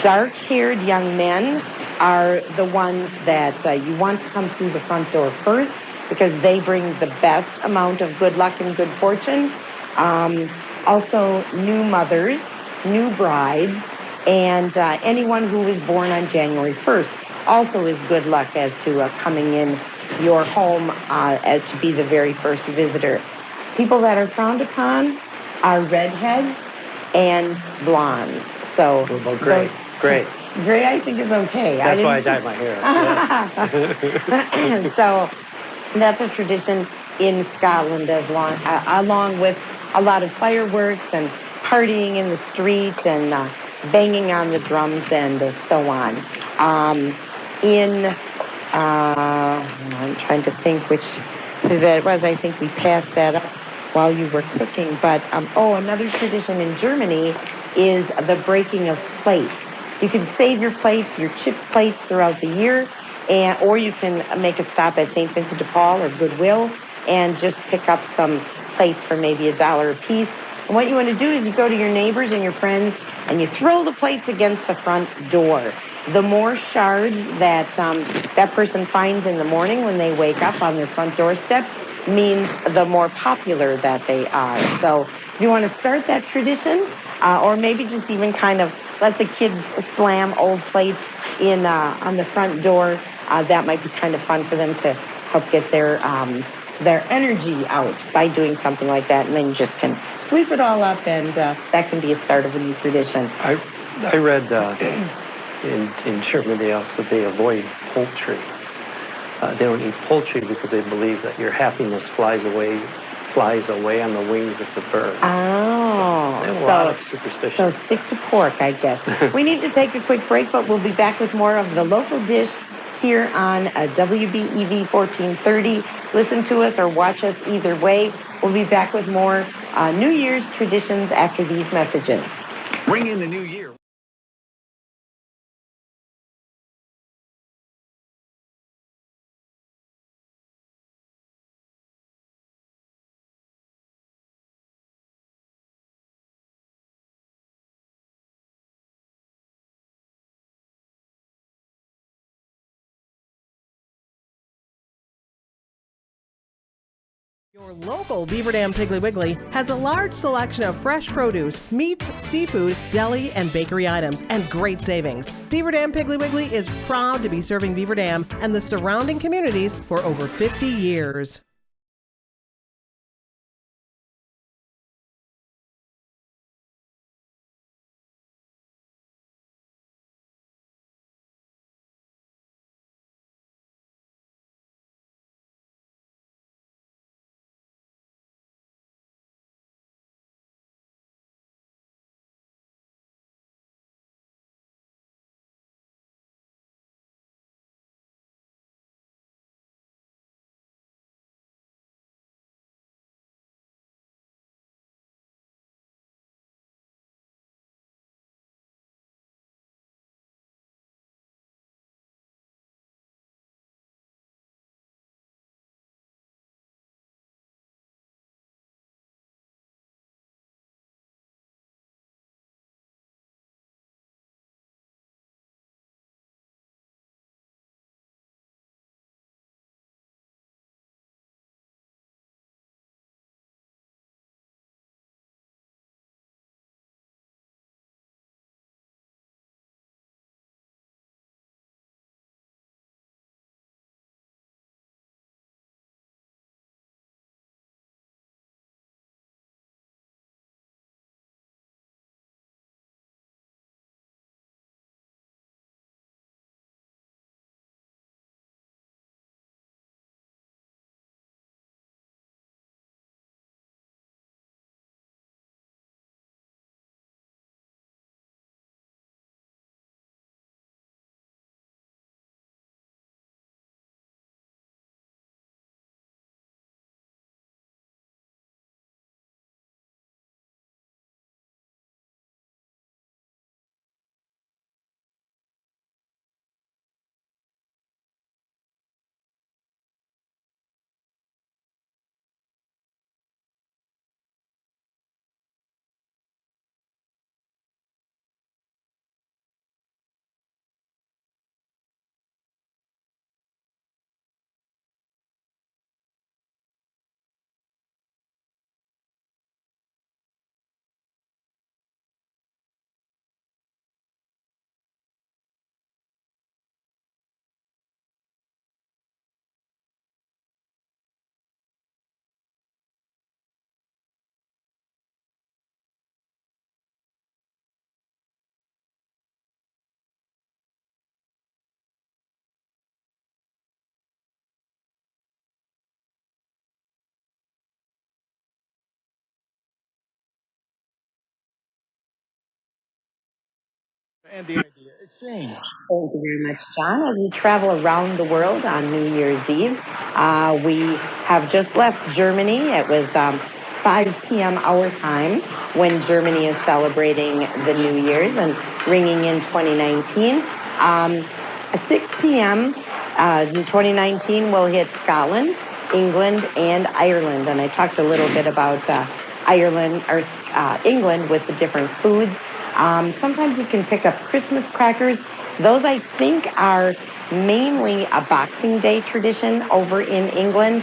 Dark-haired young men are the ones that you want to come through the front door first because they bring the best amount of good luck and good fortune. Also, new mothers, new brides, and anyone who was born on January 1st also is good luck as to coming in your home as to be the very first visitor. People that are frowned upon are redheads and blondes. So, Great. Gray, I think, is okay. That's why I dyed my hair. So that's a tradition in Scotland, along with a lot of fireworks and partying in the street and banging on the drums and so on. I'm trying to think which that was. I think we passed that up while you were cooking. But, another tradition in Germany is the breaking of plates. You can save your plates, your chipped plates throughout the year, or you can make a stop at St. Vincent de Paul or Goodwill and just pick up some plates for maybe $1 a piece. And what you want to do is you go to your neighbors and your friends and you throw the plates against the front door. The more shards that that person finds in the morning when they wake up on their front doorstep means the more popular that they are. So if you want to start that tradition, or maybe just even kind of let the kids slam old plates in on the front door, that might be kind of fun for them to help get their energy out by doing something like that, and then you just can sweep it all up, and that can be a start of a new tradition. I read in Germany also they avoid poultry they don't eat poultry because they believe that your happiness flies away on the wings of the bird. Oh. They have a lot of superstition. So stick to pork, I guess. We need to take a quick break, but we'll be back with more of the local dish here on WBEV 1430. Listen to us or watch us either way. We'll be back with more New Year's traditions after these messages. Bring in the new year. Your local Beaver Dam Piggly Wiggly has a large selection of fresh produce, meats, seafood, deli, and bakery items, and great savings. Beaver Dam Piggly Wiggly is proud to be serving Beaver Dam and the surrounding communities for over 50 years. And the idea exchange. Thank you very much, John. As we travel around the world on New Year's Eve, we have just left Germany. It was 5 p.m. our time when Germany is celebrating the New Year's and ringing in 2019. At 6 p.m. In 2019, we'll hit Scotland, England, and Ireland. And I talked a little bit about England with the different foods. Sometimes you can pick up Christmas crackers. Those, I think, are mainly a Boxing Day tradition over in England.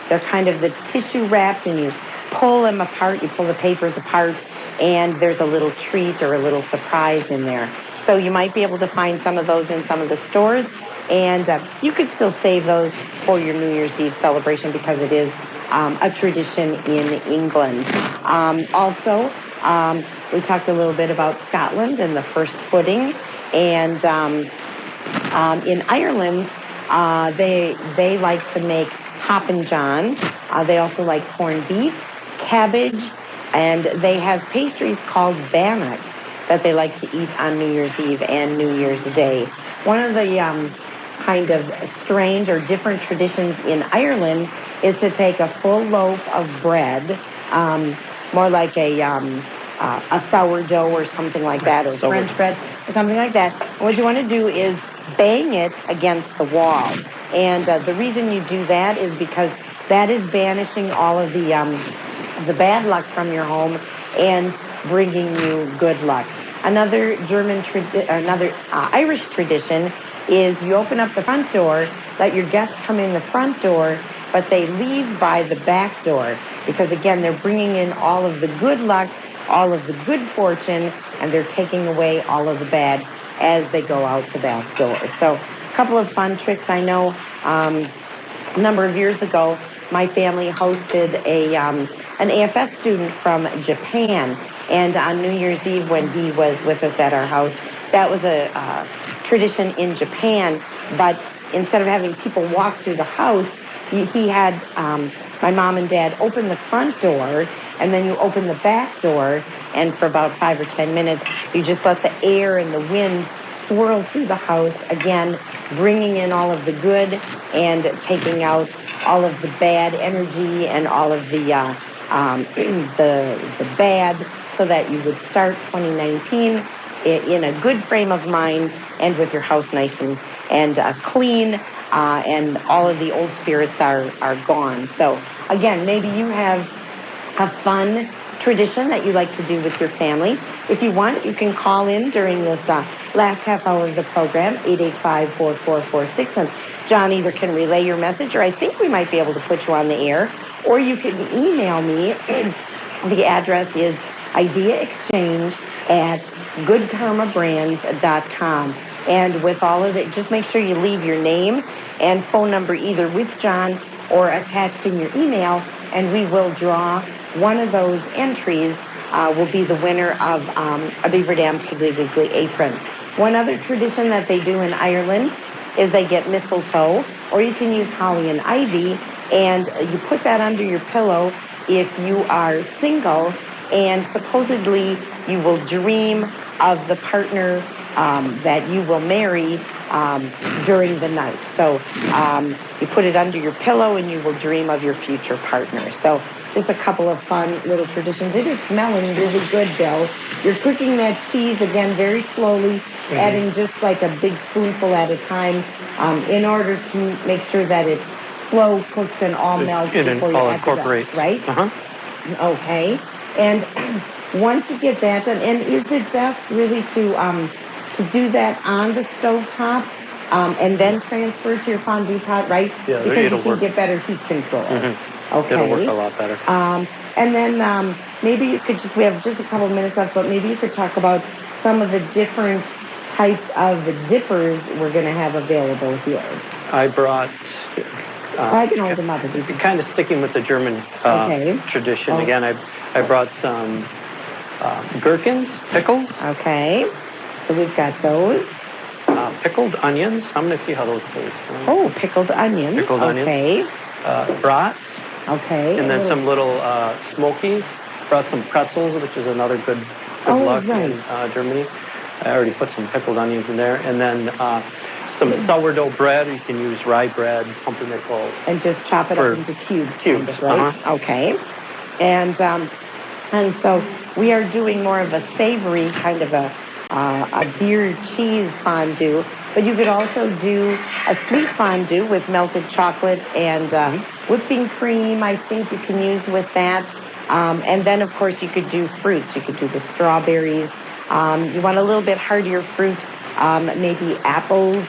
They're kind of the tissue wrapped, and you pull them apart, you pull the papers apart, and there's a little treat or a little surprise in there. So you might be able to find some of those in some of the stores, and you could still save those for your New Year's Eve celebration because it is a tradition in England. Also, we talked a little bit about Scotland and the first pudding, and in Ireland, They like to make Hoppin' John. They also like corned beef, cabbage, and they have pastries called bannocks that they like to eat on New Year's Eve and New Year's Day. One of the kind of strange or different traditions in Ireland is to take a full loaf of bread, more like a sourdough or something like that, or French bread or something like that. And what you want to do is bang it against the wall. And the reason you do that is because that is banishing all of the bad luck from your home and bringing you good luck. Another Irish tradition is you open up the front door, let your guests come in the front door, but they leave by the back door because, again, they're bringing in all of the good luck, all of the good fortune, and they're taking away all of the bad as they go out the back door. So a couple of fun tricks. I know a number of years ago, my family hosted an AFS student from Japan, and on New Year's Eve when he was with us at our house, that was a tradition in Japan, but instead of having people walk through the house, he had my mom and dad open the front door, and then you open the back door, and for about 5 or 10 minutes, you just let the air and the wind swirl through the house, again, bringing in all of the good and taking out all of the bad energy and all of the bad, so that you would start 2019 in a good frame of mind and with your house nice and clean, and all of the old spirits are gone. So again, maybe you have a fun tradition that you like to do with your family. If you want, you can call in during this last half hour of the program, 885-4446, and John either can relay your message, or I think we might be able to put you on the air, or you can email me. The address is ideaexchange@goodkarmabrands.com. And with all of it, just make sure you leave your name and phone number either with John or attached in your email, and we will draw one of those entries will be the winner of a Beaver Dam Piggly Wiggly apron. One other tradition that they do in Ireland is they get mistletoe, or you can use holly and ivy, and you put that under your pillow if you are single, and supposedly you will dream of the partner that you will marry during the night. So you put it under your pillow and you will dream of your future partner. So just a couple of fun little traditions. It is smelling really good, Bill. You're cooking that cheese, again, very slowly, adding just like a big spoonful at a time in order to make sure that it's slow cooks and all melts before you add the rest, right? Okay. And once you get that done, and is it best really to do that on the stove top and then transfer to your fondue pot, right? Yeah, because it'll you can work. Get better heat control. Okay. It'll work a lot better. And then maybe you could we have just a couple of minutes left, but maybe you could talk about some of the different types of dippers we're going to have available here. I brought... I can hold them up. Kind of sticking with the German tradition. Again, I brought some gherkins, pickles. Okay. So we've got those. Pickled onions. I'm going to see how those taste. Oh, pickled onions. Pickled onions. Brats. Okay. And then some little smokies. Brought some pretzels, which is another good luck in Germany. I already put some pickled onions in there. And then some sourdough bread. You can use rye bread, pumpernickel. And just chop it up into cubes. Cubes, right? Okay. And so we are doing more of a savory kind of a beer cheese fondue, but you could also do a sweet fondue with melted chocolate and whipping cream, I think you can use with that. And then, of course, you could do fruits. You could do the strawberries. You want a little bit heartier fruit, maybe apples,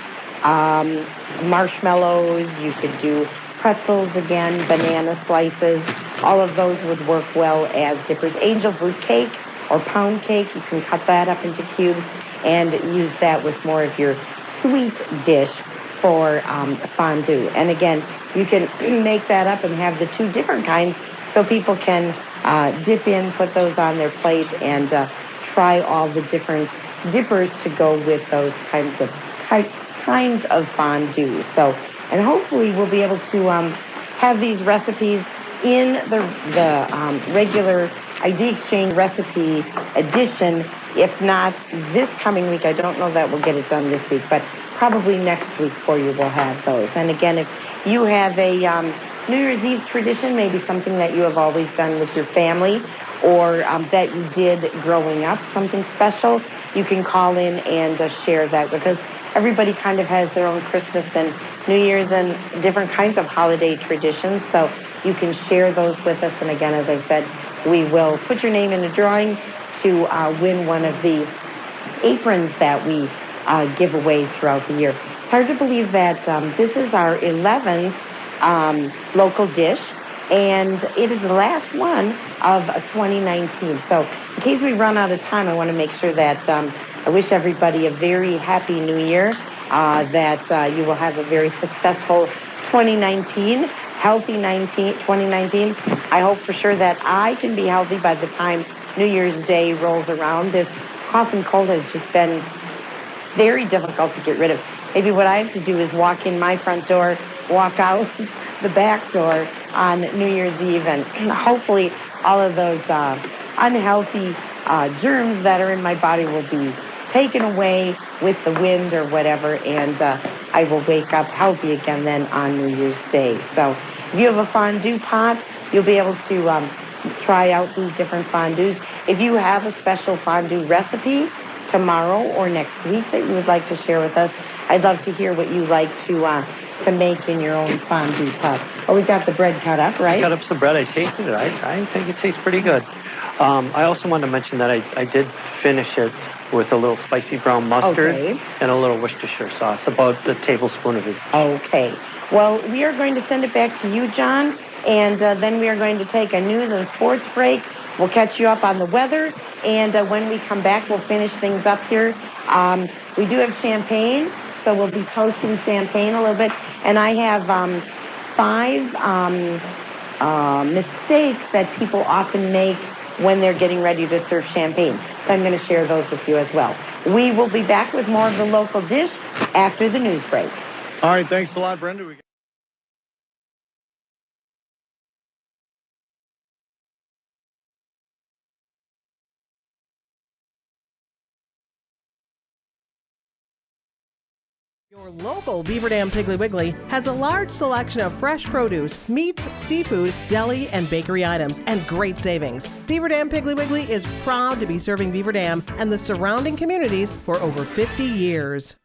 marshmallows. You could do pretzels again, banana slices. All of those would work well as dippers. Angel fruit cake or pound cake, you can cut that up into cubes and use that with more of your sweet dish for fondue. And again, you can make that up and have the two different kinds so people can dip in, put those on their plate, and try all the different dippers to go with those types kinds of fondue. So, and hopefully we'll be able to have these recipes in the regular ID Exchange recipe edition. If not this coming week, I don't know that we'll get it done this week, but probably next week for you we'll have those. And again, if you have a New Year's Eve tradition, maybe something that you have always done with your family, or that you did growing up, something special, you can call in and share that with us. Everybody kind of has their own Christmas and New Year's and different kinds of holiday traditions, so you can share those with us. And again, as I said, we will put your name in a drawing to win one of the aprons that we give away throughout the year. It's hard to believe that this is our 11th local dish, and it is the last one of 2019. So in case we run out of time, I want to make sure that I wish everybody a very happy new year, that you will have a very successful 2019, healthy 2019. I hope for sure that I can be healthy by the time New Year's Day rolls around. This cough and cold has just been very difficult to get rid of. Maybe what I have to do is walk in my front door, walk out the back door on New Year's Eve, and hopefully all of those unhealthy germs that are in my body will be taken away with the wind or whatever, and I will wake up healthy again then on New Year's Day. So if you have a fondue pot, you'll be able to try out these different fondues. If you have a special fondue recipe tomorrow or next week that you would like to share with us, I'd love to hear what you like to make in your own fondue pot. Oh, we got the bread cut up, right? I cut up some bread. I tasted it. I think it tastes pretty good. I also wanted to mention that I did finish it with a little spicy brown mustard and a little Worcestershire sauce, about a tablespoon of it. Okay. Well, we are going to send it back to you, John, and then we are going to take a news and sports break. We'll catch you up on the weather, and when we come back, we'll finish things up here. We do have champagne, so we'll be toasting champagne a little bit, and I have 5 mistakes that people often make when they're getting ready to serve champagne. So I'm going to share those with you as well. We will be back with more of the local dish after the news break. All right, thanks a lot, Brenda. Your local Beaver Dam Piggly Wiggly has a large selection of fresh produce, meats, seafood, deli, and bakery items, and great savings. Beaver Dam Piggly Wiggly is proud to be serving Beaver Dam and the surrounding communities for over 50 years.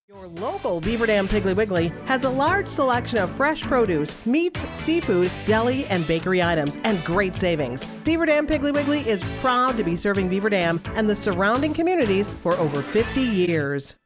Your local Beaver Dam Piggly Wiggly has a large selection of fresh produce, meats, seafood, deli, and bakery items, and great savings. Beaver Dam Piggly Wiggly is proud to be serving Beaver Dam and the surrounding communities for over 50 years.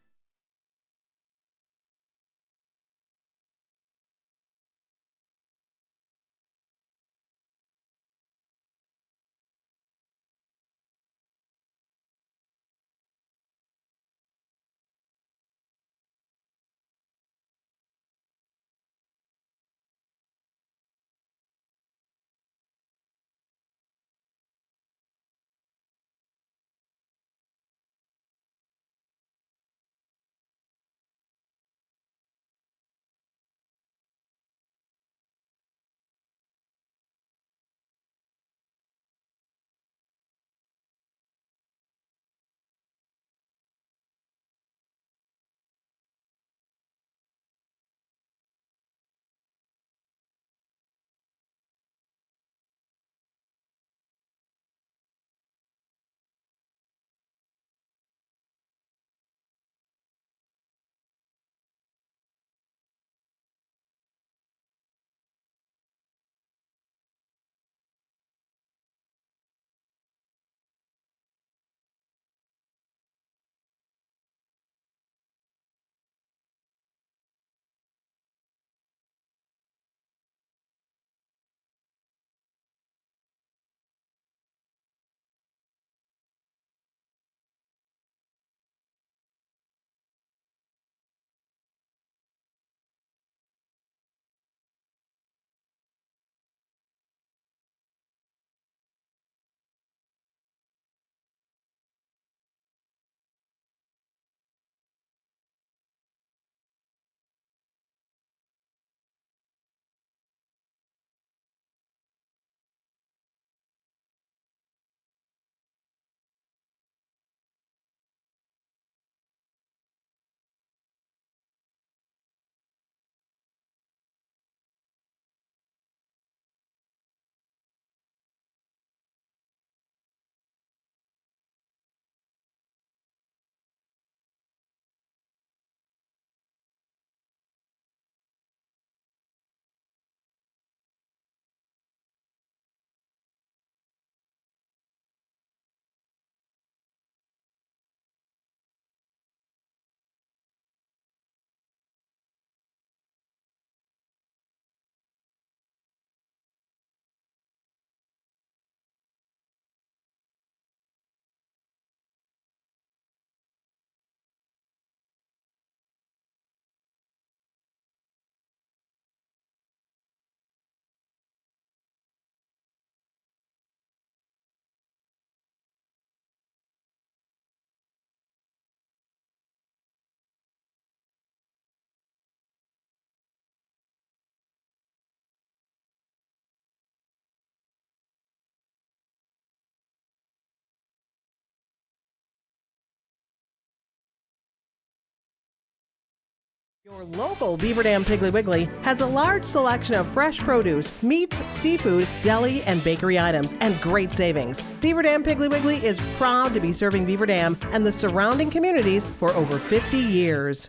Your local Beaver Dam Piggly Wiggly has a large selection of fresh produce, meats, seafood, deli, and bakery items, and great savings. Beaver Dam Piggly Wiggly is proud to be serving Beaver Dam and the surrounding communities for over 50 years.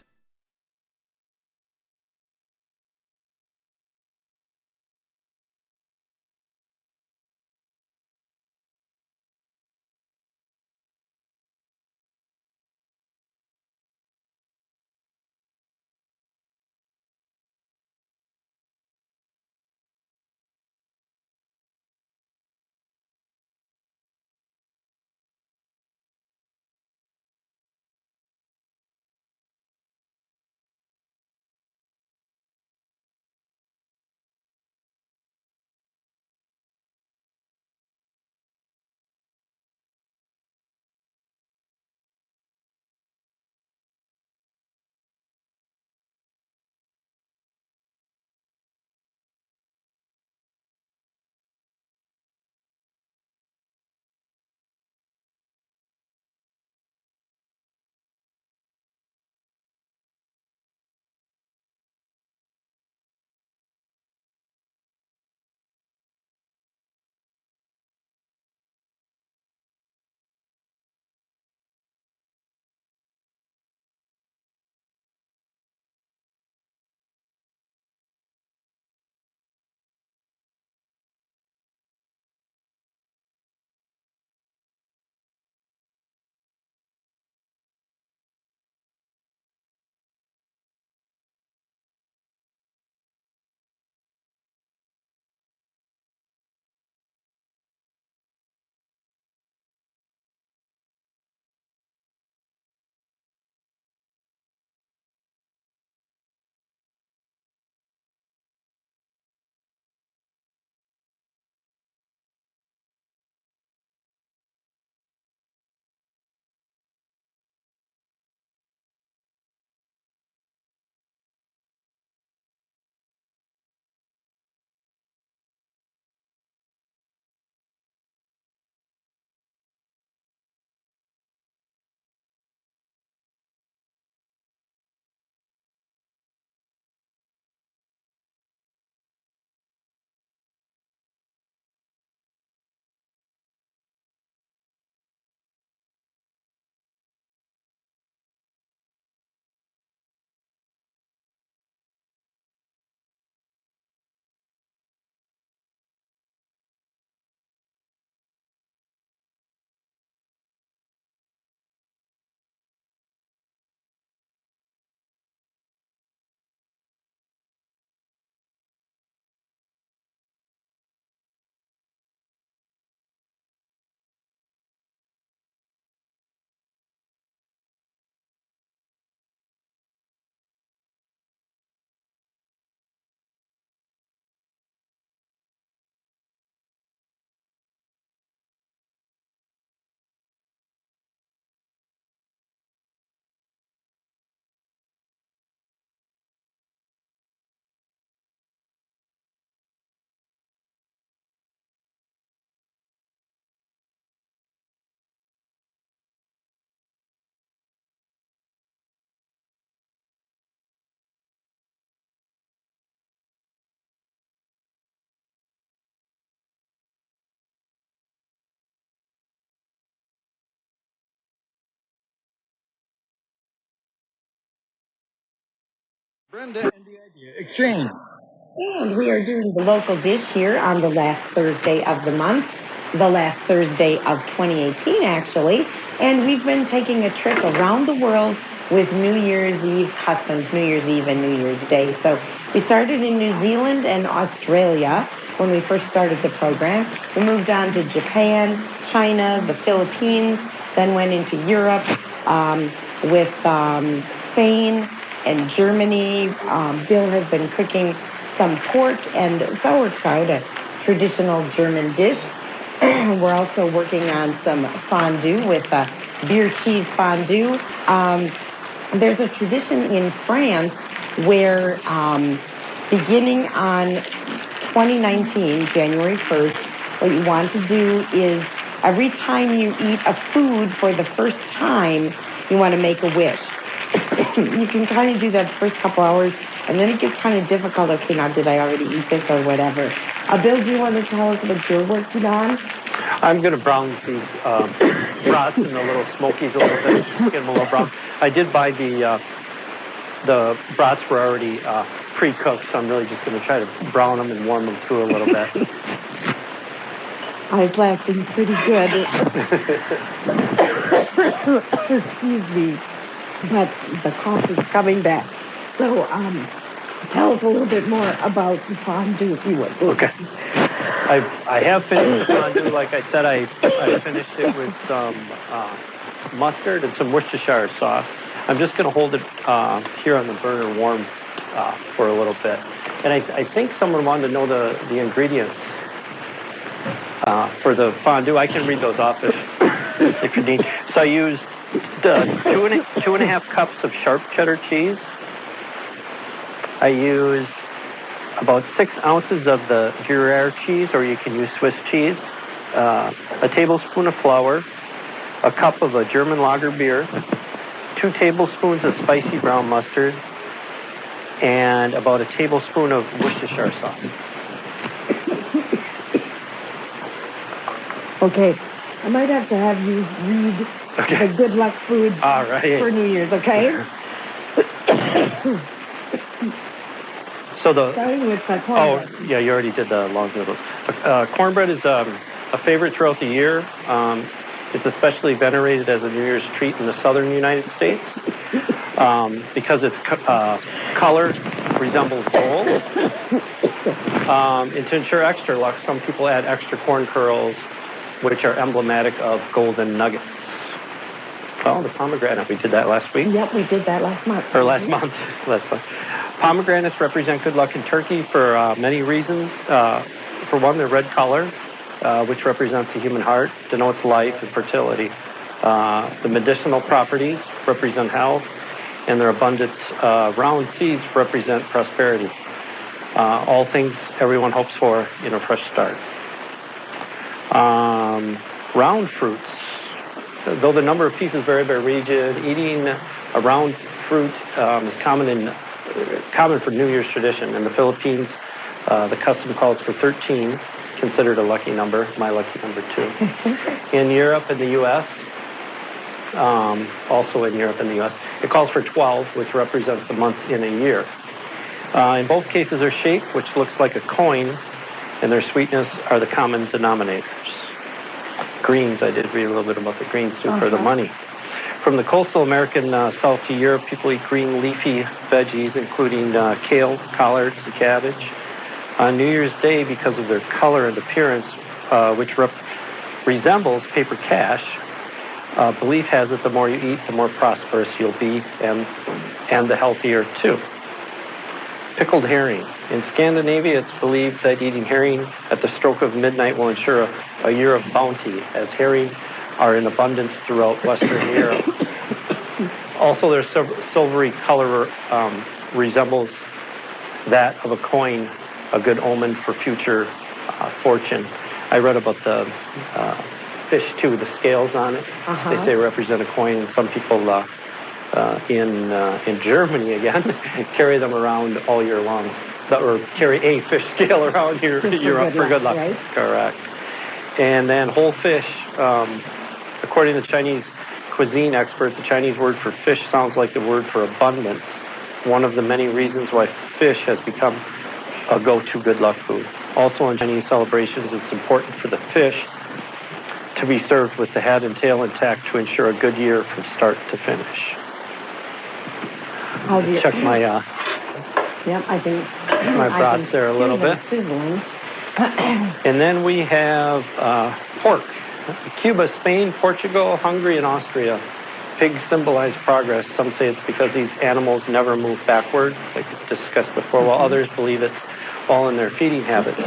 Brenda and the Idea Exchange. And we are doing the local dish here on the last Thursday of the month, the last Thursday of 2018, actually. And we've been taking a trip around the world with New Year's Eve customs, New Year's Eve and New Year's Day. So we started in New Zealand and Australia when we first started the program. We moved on to Japan, China, the Philippines, then went into Europe with Spain and Germany. Bill has been cooking some pork and sauerkraut, a traditional German dish. We're also working on some fondue with beer cheese fondue. There's a tradition in France where beginning on 2019, January 1st, what you want to do is every time you eat a food for the first time, you want to make a wish. You can kind of do that the first couple hours, and then it gets kind of difficult. Okay, now did I already eat this or whatever? Bill, do you want to tell us what you're working on? I'm going to brown these brats in the little smokies a little bit, get them a little brown. I did buy the brats were already pre-cooked, so I'm really just going to try to brown them and warm them through a little bit. I was laughing pretty good. Excuse me. But the cough is coming back. So tell us a little bit more about the fondue, if you would. Okay. I have finished the fondue. Like I said, I finished it with some mustard and some Worcestershire sauce. I'm just going to hold it here on the burner warm for a little bit. And I think someone wanted to know the ingredients for the fondue. I can read those off if you need. So I used two and a half cups of sharp cheddar cheese. I use about 6 ounces of the Gruyere cheese, or you can use Swiss cheese, a tablespoon of flour, a cup of a German lager beer, 2 tablespoons of spicy brown mustard, and about a tablespoon of Worcestershire sauce. Okay, I might have to have you read the good luck food for New Year's, okay? Starting with cornbread. Oh, yeah, you already did the long noodles. Cornbread is a favorite throughout the year. It's especially venerated as a New Year's treat in the southern United States because its color resembles gold. And to ensure extra luck, some people add extra corn kernels, which are emblematic of golden nuggets. Oh, the pomegranate. We did that last week? Yep, we did that last month. Or last month. Pomegranates represent good luck in Turkey for many reasons. For one, their red color, which represents the human heart, denotes life and fertility. The medicinal properties represent health, and their abundant round seeds represent prosperity. All things everyone hopes for in a fresh start. Round fruits. Though the number of pieces vary by region, eating a round fruit is common for New Year's tradition. In the Philippines, the custom calls for 13, considered a lucky number, my lucky number 2. In Europe and the U.S., also in Europe and the U.S., it calls for 12, which represents the months in a year. In both cases, their shape, which looks like a coin, and their sweetness are the common denominators. Greens, I did read a little bit about the greens too, for the money. From the coastal American south to Europe, people eat green leafy veggies, including kale, collards, and cabbage. On New Year's Day, because of their color and appearance, which resembles paper cash, belief has it the more you eat, the more prosperous you'll be, and the healthier too. Pickled herring. In Scandinavia, it's believed that eating herring at the stroke of midnight will ensure a year of bounty, as herring are in abundance throughout Western Europe. Also, their silvery color resembles that of a coin, a good omen for future fortune. I read about the fish, too, the scales on it. They say represent a coin, and some people in Germany, again, carry them around all year long, or carry a fish scale around Europe for good luck. Right? Correct. And then whole fish, according to Chinese cuisine experts, the Chinese word for fish sounds like the word for abundance. one of the many reasons why fish has become a go-to good luck food. Also in Chinese celebrations, it's important for the fish to be served with the head and tail intact to ensure a good year from start to finish. Check my yep, I think my brats there a little bit. And then we have pork. Cuba, Spain, Portugal, Hungary, and Austria. Pigs symbolize progress. Some say it's because these animals never move backward, like discussed before, while others believe it's all in their feeding habits.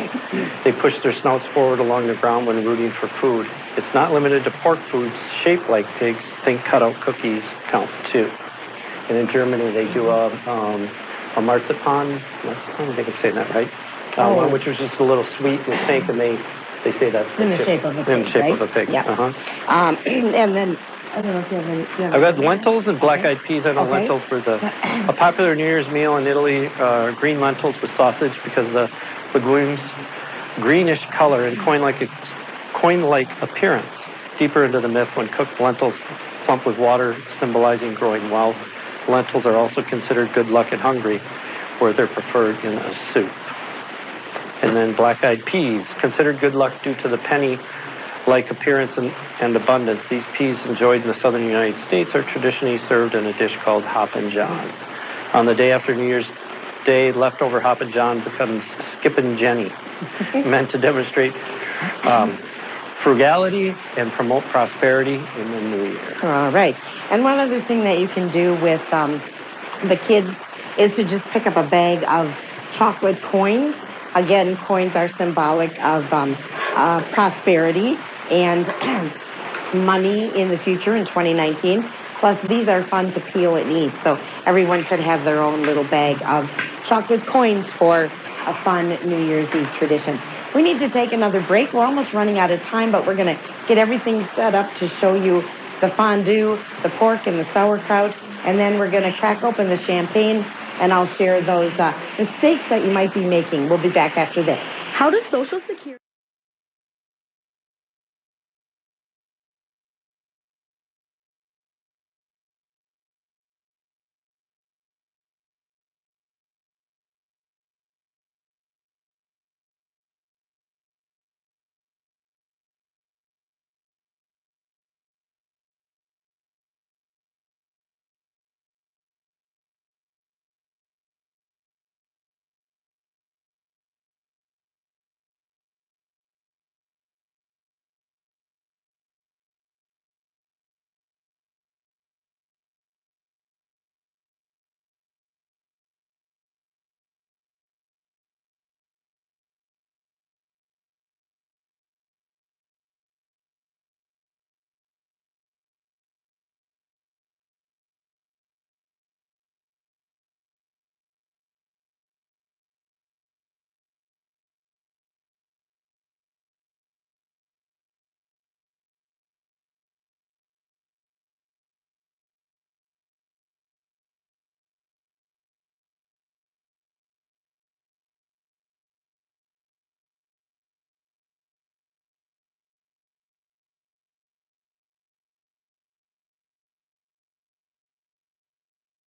They push their snouts forward along the ground when rooting for food. It's not limited to pork foods shaped like pigs. Think cutout cookies count too. And in Germany, they do a marzipan, I think I'm saying that right, one which was just a little sweet and pink, and they say that's in the shape of a pig. In the shape of a pig. Yep. And then I don't know if you have any. I've got lentils and black-eyed peas. I know lentils were a popular New Year's meal in Italy. Green lentils with sausage because the legumes' greenish color and coin-like appearance. Deeper into the myth, when cooked, lentils plump with water, symbolizing growing wealth. Lentils are also considered good luck in Hungary, where they're preferred in a soup. And then black-eyed peas, considered good luck due to the penny-like appearance and abundance. These peas, enjoyed in the southern United States, are traditionally served in a dish called Hoppin' John. On the day after New Year's Day, leftover Hoppin' John becomes Skippin' Jenny, meant to demonstrate frugality and promote prosperity in the new year. All right. And one other thing that you can do with the kids is to just pick up a bag of chocolate coins. Again, coins are symbolic of prosperity and money in the future in 2019. Plus, these are fun to peel and eat, so everyone could have their own little bag of chocolate coins for a fun New Year's Eve tradition. We need to take another break. We're almost running out of time, but we're going to get everything set up to show you the fondue, the pork, and the sauerkraut, and then we're going to crack open the champagne, and I'll share those mistakes that you might be making. We'll be back after this. How does Social Security...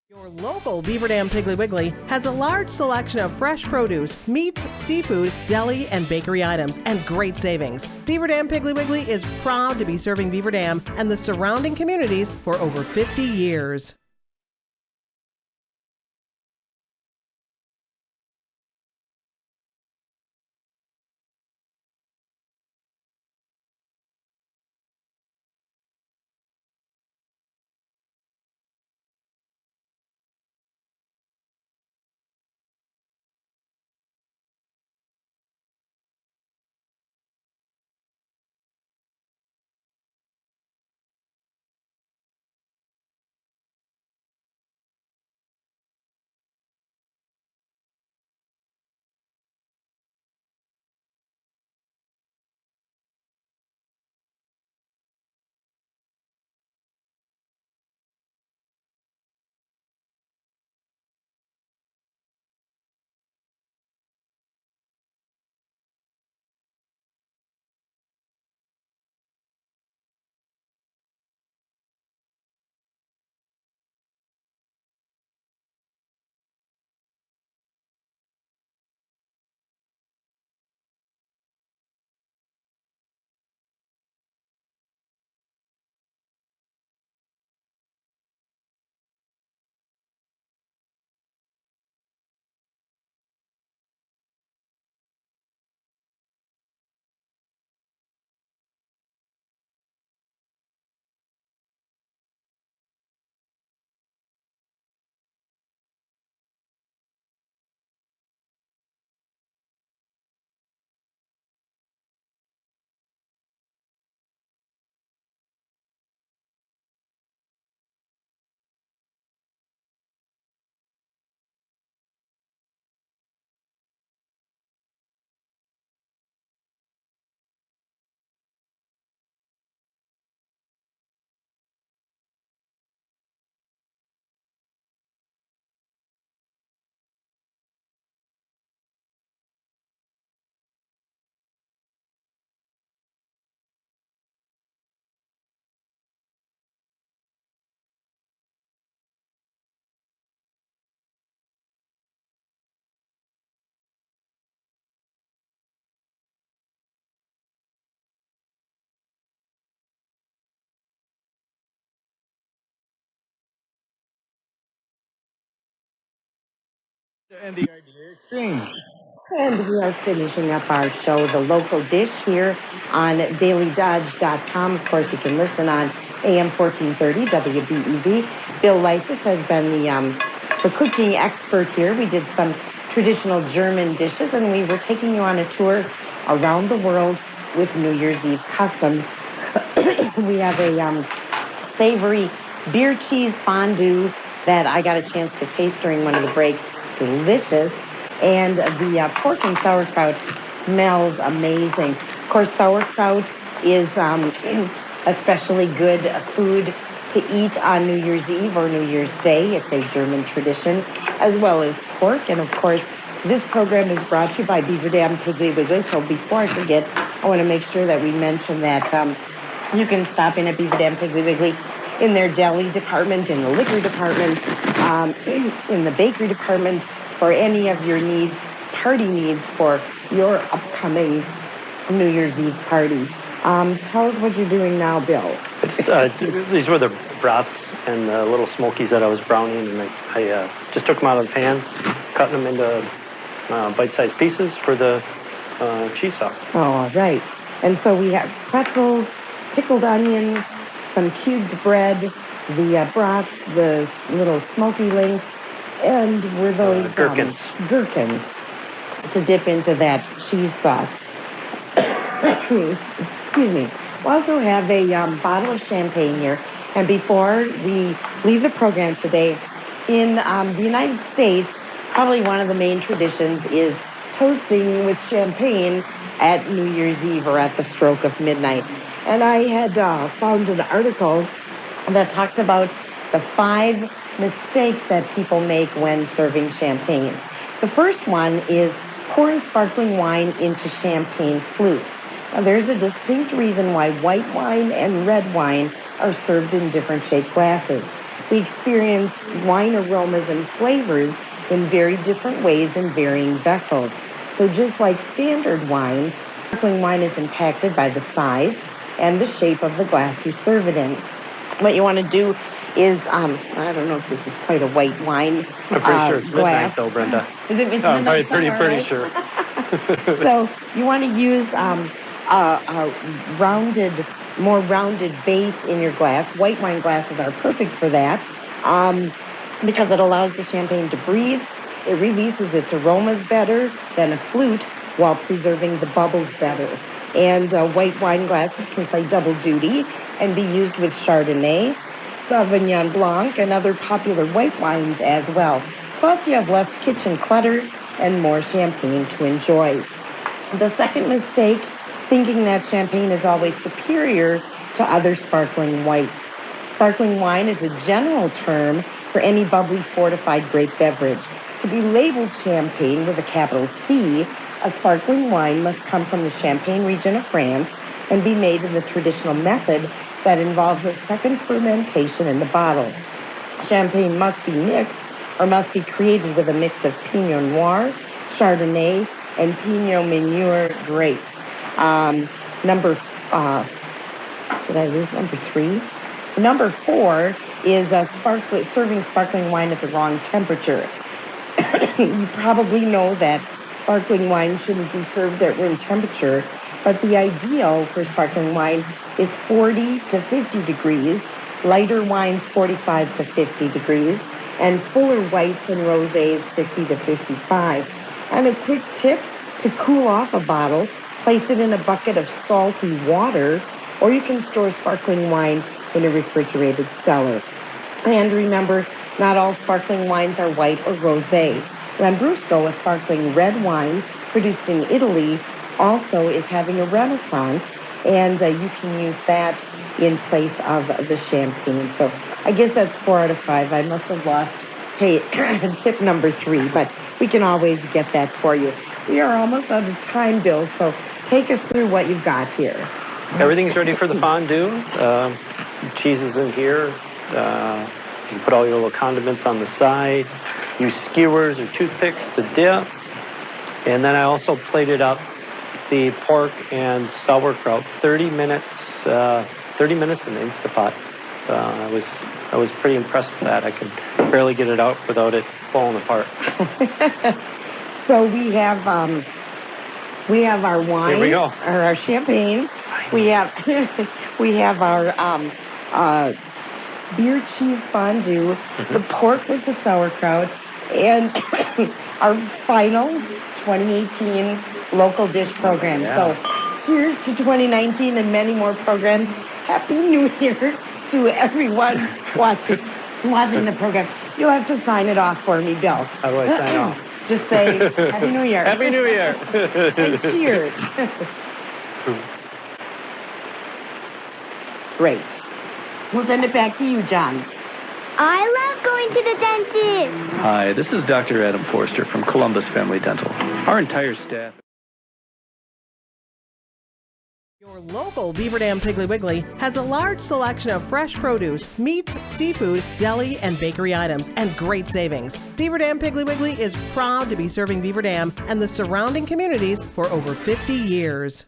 Your local Beaver Dam Piggly Wiggly has a large selection of fresh produce, meats, seafood, deli, and bakery items, and great savings. Beaver Dam Piggly Wiggly is proud to be serving Beaver Dam and the surrounding communities for over 50 years. And the idea exchange. And we are finishing up our show, The Local Dish, here on dailydodge.com. Of course, you can listen on AM 1430 WBEV. Bill Leisses has been the cooking expert here. We did some traditional German dishes, and we were taking you on a tour around the world with New Year's Eve customs. We have a savory beer cheese fondue that I got a chance to taste during one of the breaks. Delicious. And the pork and sauerkraut smells amazing. Of course, sauerkraut is especially good food to eat on New Year's Eve or New Year's Day. It's a German tradition, as well as pork. And of course, this program is brought to you by Beaver Dam Piggly Wiggly. So before I forget, I want to make sure that we mention that you can stop in at Beaver Dam Piggly Wiggly in their deli department, in the liquor department, in the bakery department, for any of your needs, party needs for your upcoming New Year's Eve party. Tell us what you're doing now, Bill. These were the brats and the little smokies that I was browning, and I just took them out of the pan, cut them into bite-sized pieces for the cheese sauce. All right. And so we have pretzels, pickled onions, some cubed bread, the brats, the little smoky links, and were those gherkins to dip into that cheese sauce. Excuse me. We also have a bottle of champagne here. And before we leave the program today, in the United States, probably one of the main traditions is toasting with champagne at New Year's Eve or at the stroke of midnight. And I had found an article that talks about the 5 mistakes that people make when serving champagne. The first one is pouring sparkling wine into champagne flutes. Now, there's a distinct reason why white wine and red wine are served in different shaped glasses. We experience wine aromas and flavors in very different ways in varying vessels. So just like standard wine, sparkling wine is impacted by the size and the shape of the glass you serve it in. What you want to do is, I don't know if this is quite a white wine I'm pretty sure it's midnight, glass. though, Brenda. Is it midnight? I'm pretty Right? sure. So you want to use a more rounded base in your glass. White wine glasses are perfect for that because it allows the champagne to breathe. It releases its aromas better than a flute while preserving the bubbles better. And white wine glasses can play double duty and be used with Chardonnay, Sauvignon Blanc, and other popular white wines as well. Plus, you have less kitchen clutter and more champagne to enjoy. The second mistake, thinking that champagne is always superior to other sparkling whites. Sparkling wine is a general term for any bubbly fortified grape beverage. To be labeled champagne with a capital C, a sparkling wine must come from the Champagne region of France and be made in the traditional method that involves a second fermentation in the bottle. Champagne must be mixed or must be created with a mix of Pinot Noir, Chardonnay, and Pinot Meunier grapes. Number 3? Number 4 is serving sparkling wine at the wrong temperature. You probably know that sparkling wine shouldn't be served at room temperature, but the ideal for sparkling wine is 40 to 50 degrees, lighter wines 45 to 50 degrees, and fuller whites and rosés 50 to 55. And a quick tip to cool off a bottle, place it in a bucket of salty water, or you can store sparkling wine in a refrigerated cellar. And remember, not all sparkling wines are white or rosé. Lambrusco, a sparkling red wine produced in Italy, also is having a renaissance, and you can use that in place of the champagne. So I guess that's 4 out of 5. I must have lost tip number 3, but we can always get that for you. We are almost out of time, Bill, so take us through what you've got here. Everything's ready for the fondue. Cheese is in here. You put all your little condiments on the side. Use skewers or toothpicks to dip. And then I also plated up the pork and sauerkraut 30 minutes in the Instapot. I was pretty impressed with that. I could barely get it out without it falling apart. So we have our wine, Here we go. or our champagne. We have our beer cheese fondue, the pork with the sauerkraut, and our final 2018 local dish program. Yeah. So cheers to 2019 and many more programs. Happy New Year to everyone watching the program. You'll have to sign it off for me, Bill. How do I sign off? Just say Happy New Year. Happy New Year. And cheers. Great. We'll send it back to you, John. I love going to the dentist. Hi, this is Dr. Adam Forster from Columbus Family Dental. Our entire staff... Your local Beaver Dam Piggly Wiggly has a large selection of fresh produce, meats, seafood, deli, and bakery items, and great savings. Beaver Dam Piggly Wiggly is proud to be serving Beaver Dam and the surrounding communities for over 50 years.